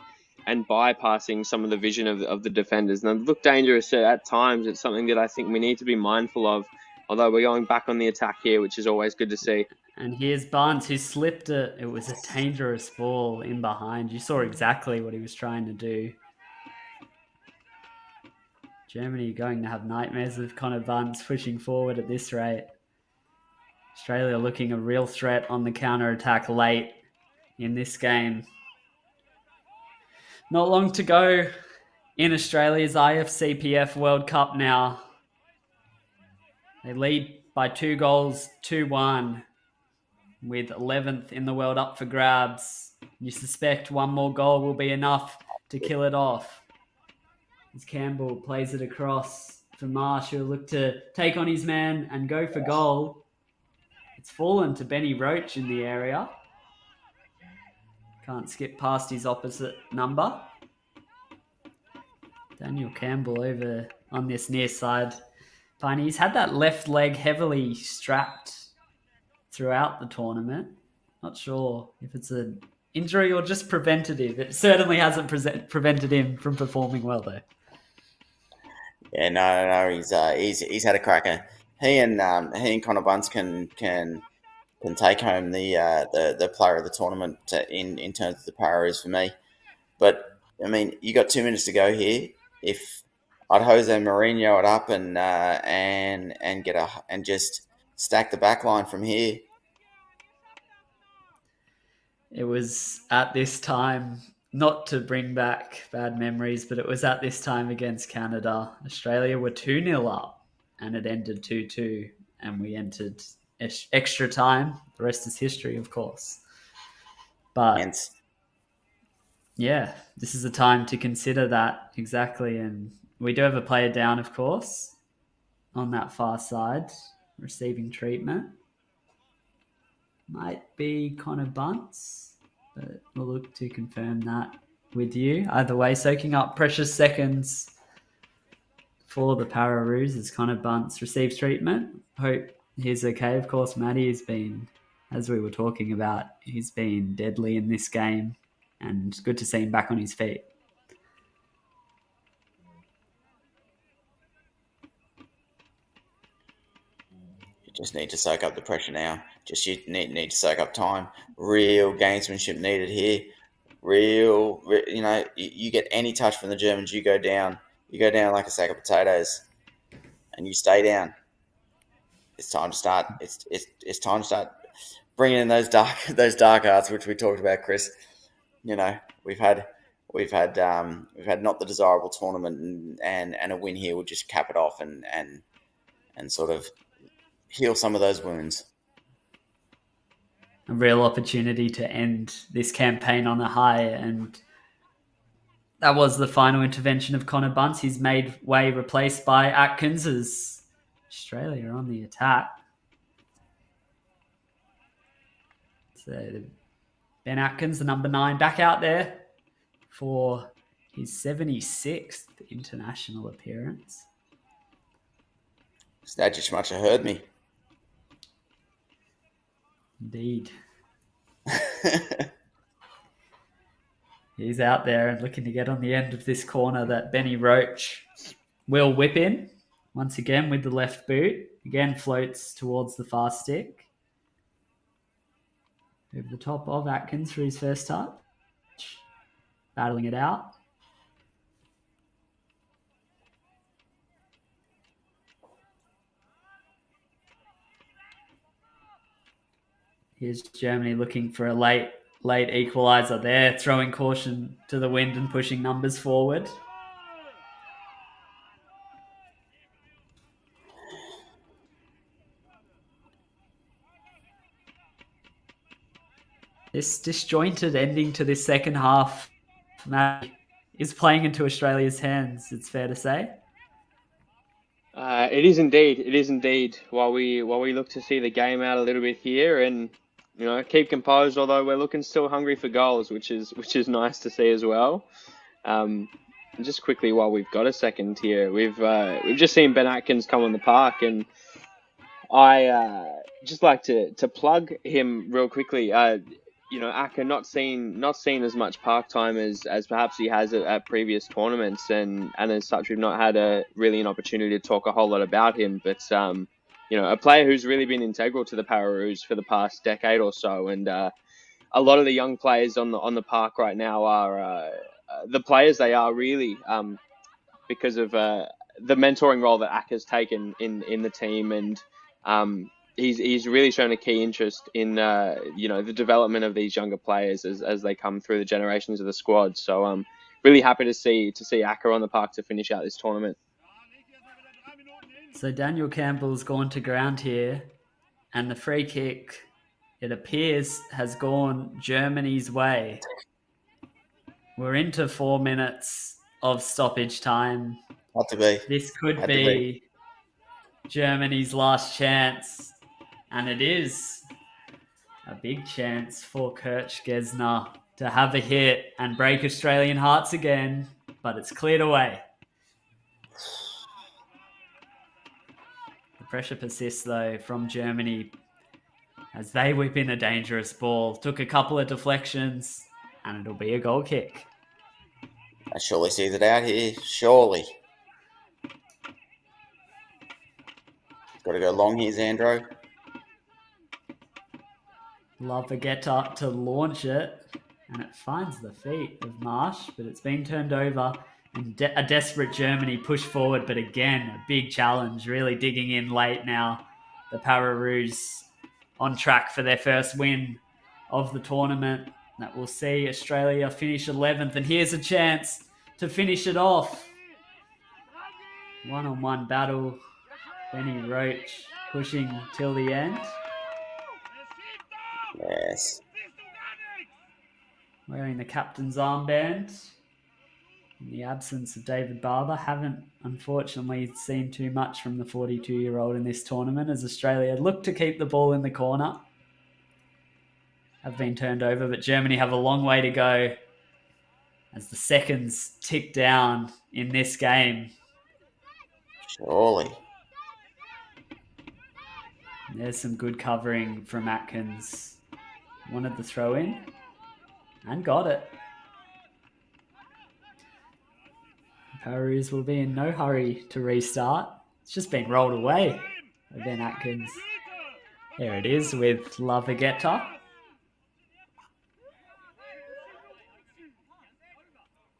and bypassing some of the vision of the defenders. And they look dangerous at times. It's something that I think we need to be mindful of, although we're going back on the attack here, which is always good to see. And here's Barnes, who slipped it. It was a dangerous ball in behind. You saw exactly what he was trying to do. Germany going to have nightmares of Connor Bunce pushing forward at this rate. Australia looking a real threat on the counter-attack late in this game. Not long to go in Australia's IFCPF World Cup now. They lead by 2 goals, 2-1, with 11th in the world up for grabs. You suspect one more goal will be enough to kill it off. As Campbell plays it across for Marsh, who'll look to take on his man and go for goal. It's fallen to Benny Roach in the area. Can't skip past his opposite number. Daniel Campbell over on this near side. Pyne, he's had that left leg heavily strapped throughout the tournament. Not sure if it's an injury or just preventative. It certainly hasn't prevented him from performing well, though. Yeah, no. He's had a cracker. He and Connor Bunce can take home the player of the tournament in terms of the Pararoos for me. But I mean, you got 2 minutes to go here. If I'd Jose Mourinho it up and just stack the back line from here. It was at this time, not to bring back bad memories, but it was at this time against Canada. Australia were 2-0 up and it ended 2-2 and we entered extra time. The rest is history, of course. But yeah, this is a time to consider that exactly. And we do have a player down, of course, on that far side, receiving treatment. Might be Connor Bunce, but we'll look to confirm that with you. Either way, soaking up precious seconds for the Pararoos as Connor Bunce receives treatment. Hope he's okay. Of course, Matty has been, as we were talking about, he's been deadly in this game, and good to see him back on his feet. Just need to soak up the pressure now. Just you need to soak up time. Real gamesmanship needed here. You get any touch from the Germans, you go down. You go down like a sack of potatoes, and you stay down. It's time to start. It's time to start bringing in those dark arts, which we talked about, Chris. we've had not the desirable tournament, and a win here would just cap it off and sort of heal some of those wounds. A real opportunity to end this campaign on a high, and that was the final intervention of Connor Bunce. He's made way replaced by Atkins as Australia on the attack. So Ben Atkins, the number 9, back out there for his 76th international appearance. Snadgish much have heard me. Indeed. He's out there and looking to get on the end of this corner that Benny Roach will whip in. Once again with the left boot. Again floats towards the far stick. Over the top of Atkins for his first touch. Battling it out. Here's Germany looking for a late equaliser there, throwing caution to the wind and pushing numbers forward. This disjointed ending to this second half, Matty, is playing into Australia's hands, it's fair to say. It is indeed. It is indeed. While we look to see the game out a little bit here and keep composed, although we're looking still hungry for goals, which is nice to see as well. And just quickly, while we've got a second here, we've just seen Ben Atkins come on the park, and I just like to plug him real quickly. Acker not seen as much park time as perhaps he has at previous tournaments, and as such we've not had an opportunity to talk a whole lot about him. But a player who's really been integral to the Pararoos for the past decade or so, and a lot of the young players on the park right now are the players they are really because of the mentoring role that Acker's taken in the team, and he's really shown a key interest in the development of these younger players as they come through the generations of the squad. So I'm really happy to see Acker on the park to finish out this tournament. So Daniel Campbell's gone to ground here, and the free kick, it appears, has gone Germany's way. We're into 4 minutes of stoppage time. Not to be. This could be Germany's last chance, and it is a big chance for Kurt Gesner to have a hit and break Australian hearts again, but it's cleared away. The pressure persists, though, from Germany as they whip in a dangerous ball. Took a couple of deflections, and it'll be a goal kick. That surely sees it out here. Surely. Got to go long here, Xandro. Lavagetta to launch it, and it finds the feet of Marsh, but it's been turned over, and a desperate Germany push forward, but again, a big challenge, really digging in late now. The Pararoos on track for their first win of the tournament. That will see Australia finish 11th, and here's a chance to finish it off. One-on-one battle. Benny Roach pushing till the end. Yes. Wearing the captain's armband. In the absence of David Barber, haven't unfortunately seen too much from the 42-year-old in this tournament as Australia look to keep the ball in the corner. Have been turned over, but Germany have a long way to go as the seconds tick down in this game. Surely. There's some good covering from Atkins. Wanted the throw in and got it. The Pararoos will be in no hurry to restart. It's just been rolled away by Ben Atkins. There it is with Lavagetta.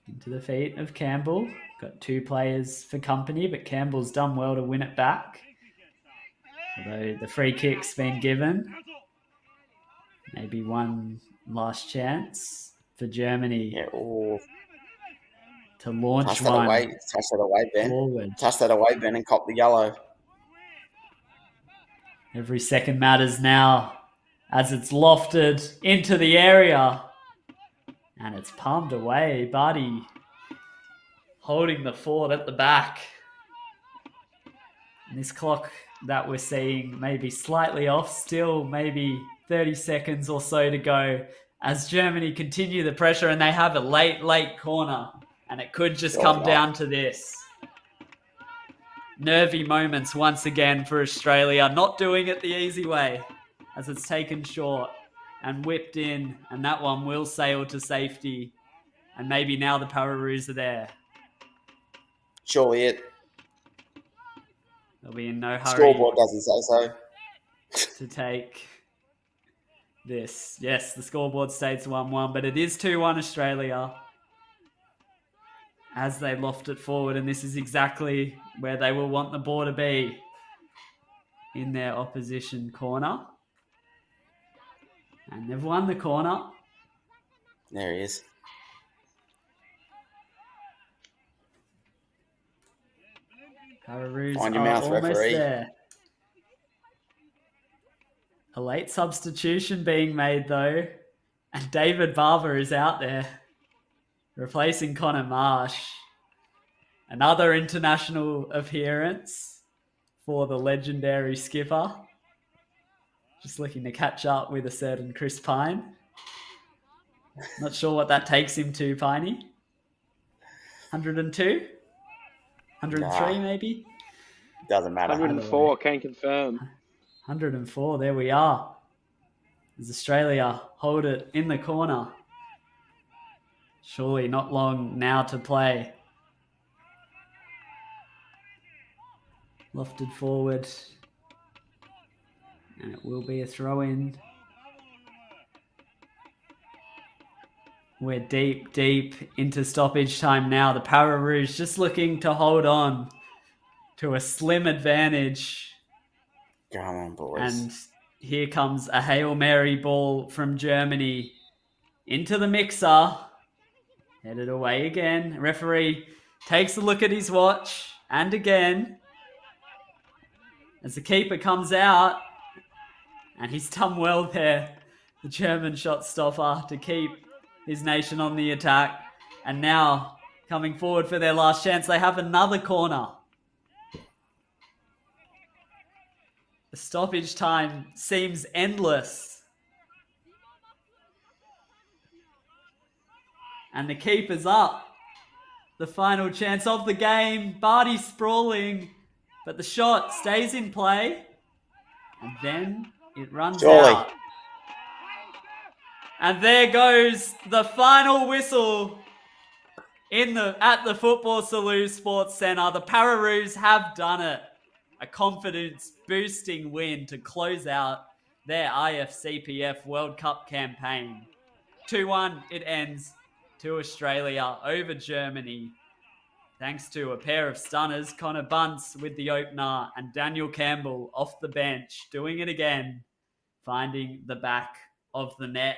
Into the feet of Campbell. Got 2 players for company, but Campbell's done well to win it back. Although the free kick's been given. Maybe one last chance. for Germany Yeah. Oh, to launch touch that one away. Touch that away, Ben. forward. Touch that away, Ben, and cop the yellow. Every second matters now as it's lofted into the area. And it's palmed away. Buddy holding the fort at the back. And this clock that we're seeing may be slightly off. Still maybe 30 seconds or so to go as Germany continue the pressure, and they have a late corner. And it could just come down to this. Nervy moments once again for Australia. Not doing it the easy way as it's taken short and whipped in. And that one will sail to safety. And maybe now the Pararoos are there. Surely it. They'll be in no hurry. Scoreboard doesn't say so. To take this. Yes, the scoreboard states 1-1, but it is 2-1 Australia as they loft it forward, and this is exactly where they will want the ball to be, in their opposition corner. And they've won the corner. There he is. Pararoos Find your are mouth, almost referee. there. A late substitution being made, though, and David Barber is out there, replacing Connor Marsh. Another international appearance for the legendary skipper. Just looking to catch up with a certain Chris Pyne. Not sure what that takes him to, Pyne. 102? 103 maybe? Doesn't matter. 104, can confirm. 104, there we are. As Australia hold it in the corner. Surely not long now to play. Lofted forward. And it will be a throw-in. We're deep into stoppage time now. The Pararoos just looking to hold on to a slim advantage. Come on, boys. And here comes a Hail Mary ball from Germany into the mixer. Headed away again. Referee takes a look at his watch. And again. As the keeper comes out. And he's done well there. The German shot stopper to keep his nation on the attack. And now coming forward for their last chance. They have another corner. The stoppage time seems endless. And the keeper's up. The final chance of the game. Barty sprawling. But the shot stays in play. And then it runs out. And there goes the final whistle at the Football Salute Sports Centre. The Pararoos have done it. A confidence-boosting win to close out their IFCPF World Cup campaign. 2-1 it ends to Australia over Germany. Thanks to a pair of stunners, Connor Bunce with the opener and Daniel Campbell off the bench, doing it again, finding the back of the net.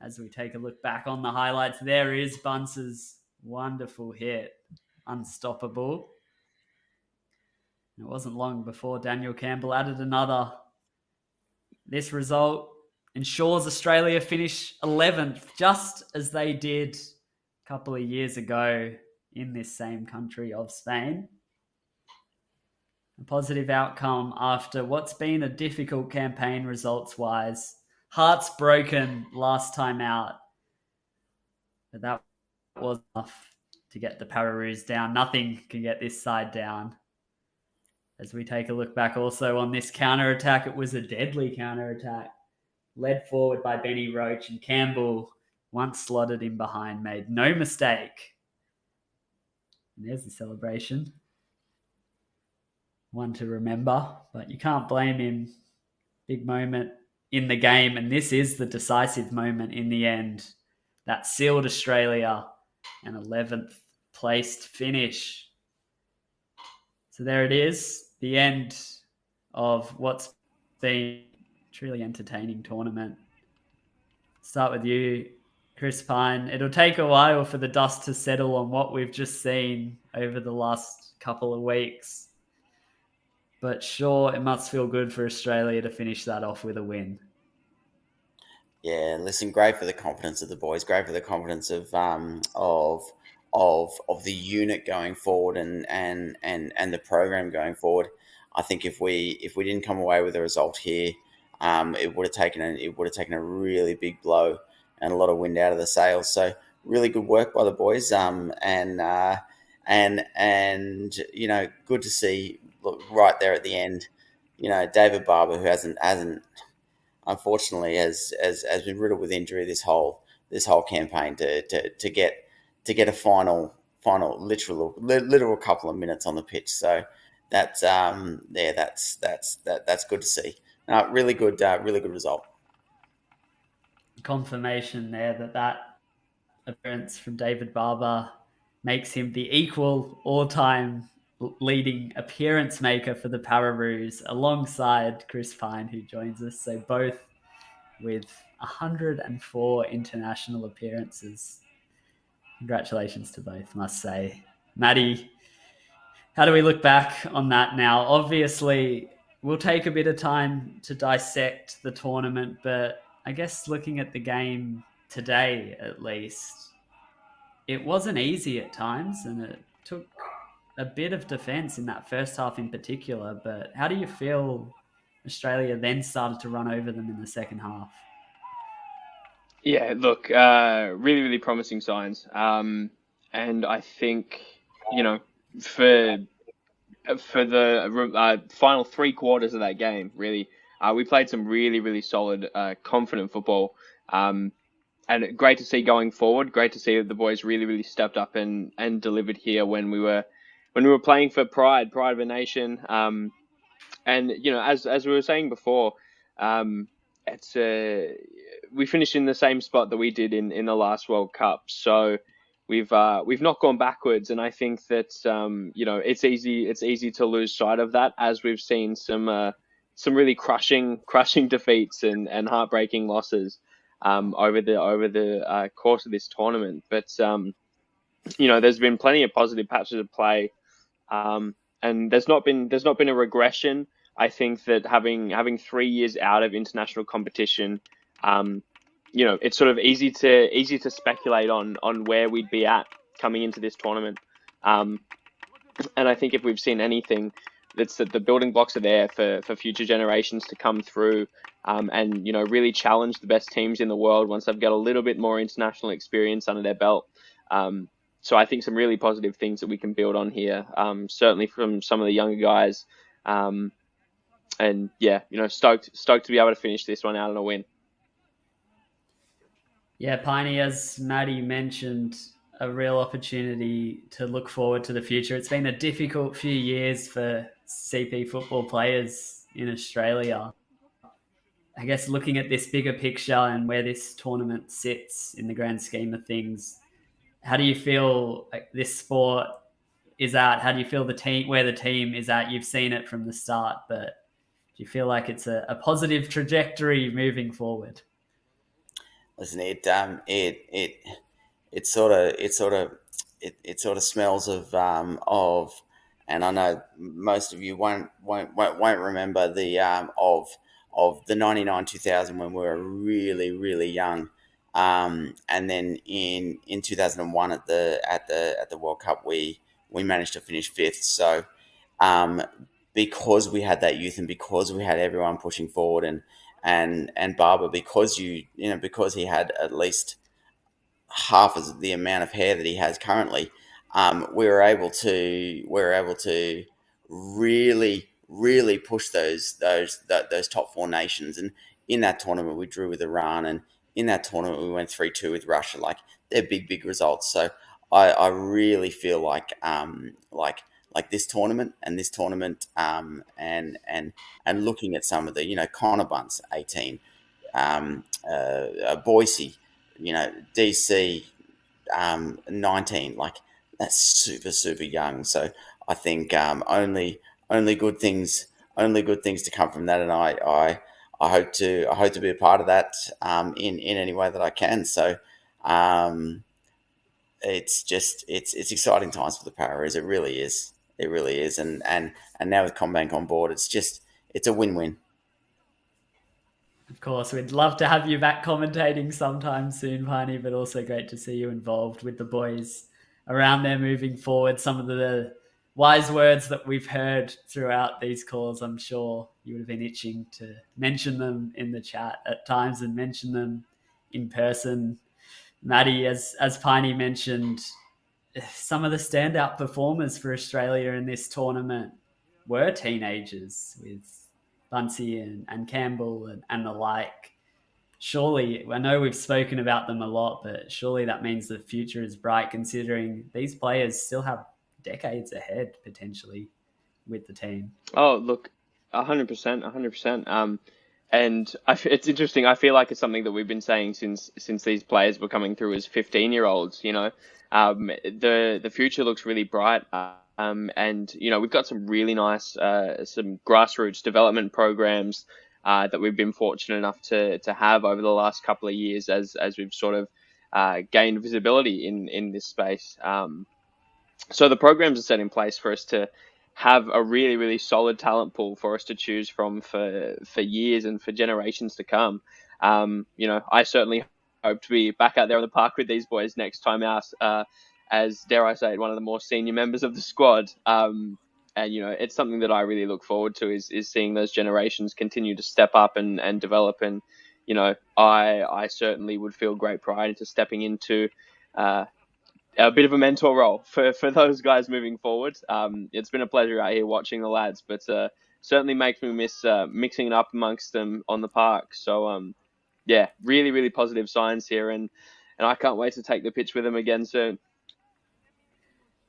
As we take a look back on the highlights, there is Bunce's wonderful hit. Unstoppable. It wasn't long before Daniel Campbell added another. This result ensures Australia finish 11th, just as they did a couple of years ago in this same country of Spain. A positive outcome after what's been a difficult campaign results-wise. Hearts broken last time out. But that was enough to get the Pararoos down. Nothing can get this side down. As we take a look back also on this counter-attack, it was a deadly counter-attack. Led forward by Benny Roach, and Campbell, once slotted in behind, made no mistake. And there's the celebration. One to remember, but you can't blame him. Big moment in the game, and this is the decisive moment in the end that sealed Australia an 11th placed finish. So there it is, the end of what's been a truly entertaining tournament. Start with you, Chris Pyne. It'll take a while for the dust to settle on what we've just seen over the last couple of weeks. But sure, it must feel good for Australia to finish that off with a win. Yeah, listen, great for the confidence of the boys, great for the confidence of the unit going forward and the program going forward. I think if we didn't come away with a result here, it would have taken a really big blow and a lot of wind out of the sails. So really good work by the boys. And good to see, look, right there at the end. David Barber, who hasn't unfortunately has been riddled with injury this whole campaign, to get a final literal couple of minutes on the pitch. So that's that's good to see. Really good result. Confirmation there that appearance from David Barber makes him the equal all-time leading appearance maker for the Pararoos, alongside Chris Pyne, who joins us. So both with 104 international appearances. Congratulations to both, must say. Matty, how do we look back on that now? Obviously, we'll take a bit of time to dissect the tournament, but I guess looking at the game today, at least, it wasn't easy at times, and it took a bit of defence in that first half in particular. But how do you feel Australia then started to run over them in the second half? Yeah, look, really, really promising signs. And I think, for the final 3 quarters of that game, really, we played some really, really solid, confident football. And great to see going forward. Great to see that the boys really, really stepped up and delivered here when we were playing for pride of a nation. And as we were saying before, it's we finished in the same spot that we did in the last World Cup. So we've not gone backwards, and I think that it's easy to lose sight of that, as we've seen some really crushing defeats and heartbreaking losses over the course of this tournament. But there's been plenty of positive patches of play, and there's not been a regression. I think that having 3 years out of international competition, it's sort of easy to speculate on where we'd be at coming into this tournament. And I think if we've seen anything, that's that the building blocks are there for future generations to come through, and really challenge the best teams in the world once they've got a little bit more international experience under their belt. So I think some really positive things that we can build on here, certainly from some of the younger guys. And yeah, stoked to be able to finish this one out on a win. Yeah, Pyne, as Matty mentioned, a real opportunity to look forward to the future. It's been a difficult few years for CP football players in Australia. I guess looking at this bigger picture and where this tournament sits in the grand scheme of things, how do you feel like this sport is at? How do you feel where the team is at? You've seen it from the start, but do you feel like it's a positive trajectory moving forward? Listen, it sort of smells of, and I know most of you won't remember the of the 99-2000 when we were really, really young, and then in 2001 at the World Cup we managed to finish fifth. So because we had that youth and because we had everyone pushing forward, and Barber, because because he had at least half of the amount of hair that he has currently, we were able to really push those top four nations. And in that tournament we drew with Iran, and in that tournament we went 3-2 with Russia. Like, they're big results. So I really feel like this tournament and looking at some of the Connor Bunce 18, Boise, DC 19, like, that's super young. So I think only good things to come from that, and I hope to be a part of that in any way that I can. So It's just it's exciting times for the Pararoos. It really is. It really is. And now with CommBank on board, it's a win-win. Of course, we'd love to have you back commentating sometime soon, Pyne, but also great to see you involved with the boys around there moving forward. Some of the wise words that we've heard throughout these calls, I'm sure you would have been itching to mention them in the chat at times and mention them in person. Matty, as Pyne mentioned, some of the standout performers for Australia in this tournament were teenagers with Bunsey and Campbell and the like. Surely, I know we've spoken about them a lot, but surely that means the future is bright considering these players still have decades ahead potentially with the team. Oh, look, 100%, 100%. And it's interesting. I feel like it's something that we've been saying since these players were coming through as 15-year-olds. The future looks really bright. And we've got some really nice some grassroots development programs that we've been fortunate enough to have over the last couple of years as we've sort of gained visibility in this space. So the programs are set in place for us to have a really, really solid talent pool for us to choose from for years and for generations to come. I certainly hope to be back out there on the park with these boys next time out, as, dare I say it, one of the more senior members of the squad. And it's something that I really look forward to is seeing those generations continue to step up and develop. And I certainly would feel great pride into stepping into a bit of a mentor role for those guys moving forward. It's been a pleasure out here watching the lads, but certainly makes me miss mixing it up amongst them on the park. So really, really positive signs here, and I can't wait to take the pitch with them again soon.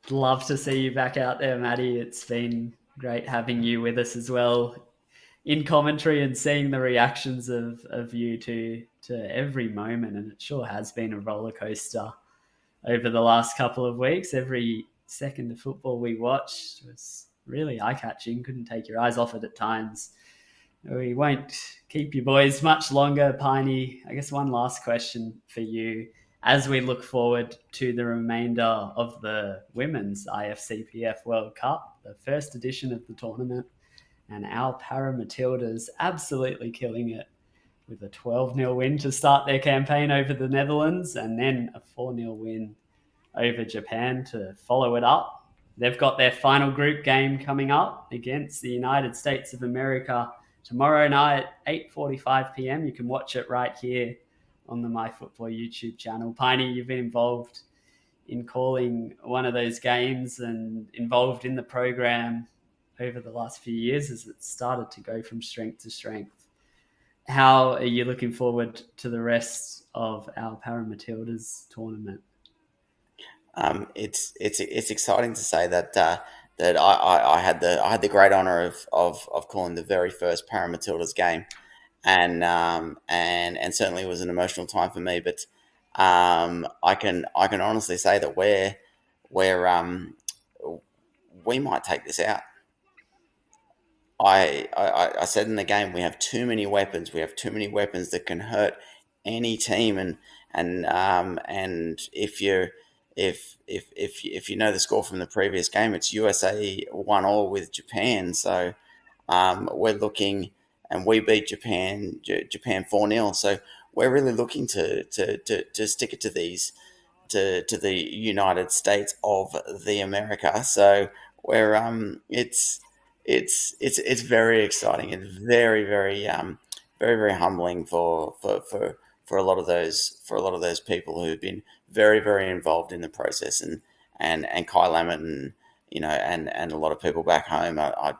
Love to see you back out there, Matty. It's been great having you with us as well in commentary and seeing the reactions of you to every moment, and it sure has been a roller coaster over the last couple of weeks. Every second of football we watched was really eye-catching. Couldn't take your eyes off it at times. We won't keep you boys much longer. Pyne, I guess one last question for you. As we look forward to the remainder of the Women's IFCPF World Cup, the first edition of the tournament, and our Para Matildas absolutely killing it with a 12-0 win to start their campaign over the Netherlands and then a 4-0 win over Japan to follow it up. They've got their final group game coming up against the United States of America tomorrow night at 8:45 p.m. You can watch it right here on the MyFootball YouTube channel. Pyne, you've been involved in calling one of those games and involved in the program over the last few years as it started to go from strength to strength. How are you looking forward to the rest of our Para Matildas tournament? It's exciting to say that I had the great honor of calling the very first Para Matildas game, and certainly it was an emotional time for me. But I can honestly say that we might take this out. I said in the game, we have too many weapons. We have too many weapons that can hurt any team. And if you know the score from the previous game, it's USA 1-1 with Japan. So we're looking, and we beat Japan 4-0. So we're really looking to stick it to the United States of the America. So we're it's very exciting and very, very very humbling for a lot of those people who've been very, very involved in the process, and Kai Lammett and a lot of people back home. I'm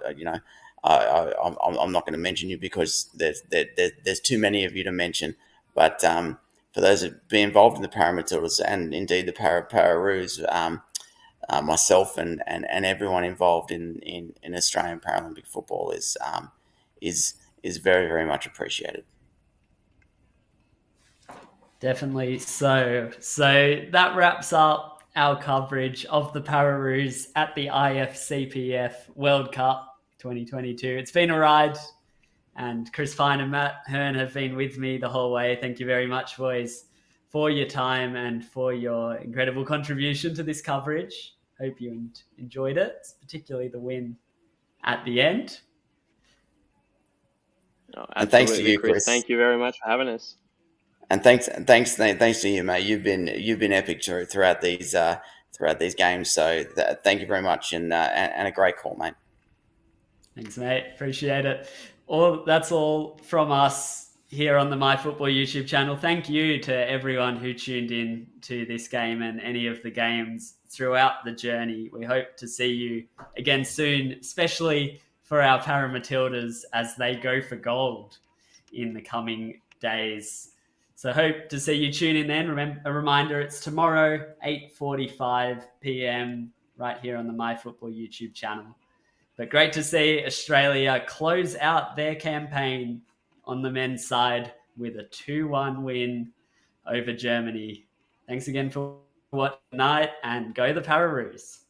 not going to mention you because there's too many of you to mention, but for those who be involved in the Para Matildas and indeed the Pararoos, myself and everyone involved in Australian Paralympic football is very, very much appreciated. Definitely so. So that wraps up our coverage of the Pararoos at the IFCPF World Cup 2022. It's been a ride, and Chris Pyne and Matt Hearne have been with me the whole way. Thank you very much, boys, for your time and for your incredible contribution to this coverage. Hope you enjoyed it, particularly the win at the end. Oh, And thanks to you, Chris. Chris. Thank you very much for having us. And thanks to you, mate. You've been epic throughout these games. So thank you very much, and a great call, mate. Thanks, mate. Appreciate it. That's all from us here on the MyFootball YouTube channel. Thank you to everyone who tuned in to this game and any of the games throughout the journey. We hope to see you again soon, especially for our Para Matildas as they go for gold in the coming days. So hope to see you tune in then. A reminder, it's tomorrow, 8:45 p.m. right here on the MyFootball YouTube channel. But great to see Australia close out their campaign on the men's side with a 2-1 win over Germany. Thanks again for watching tonight, and go the Pararoos.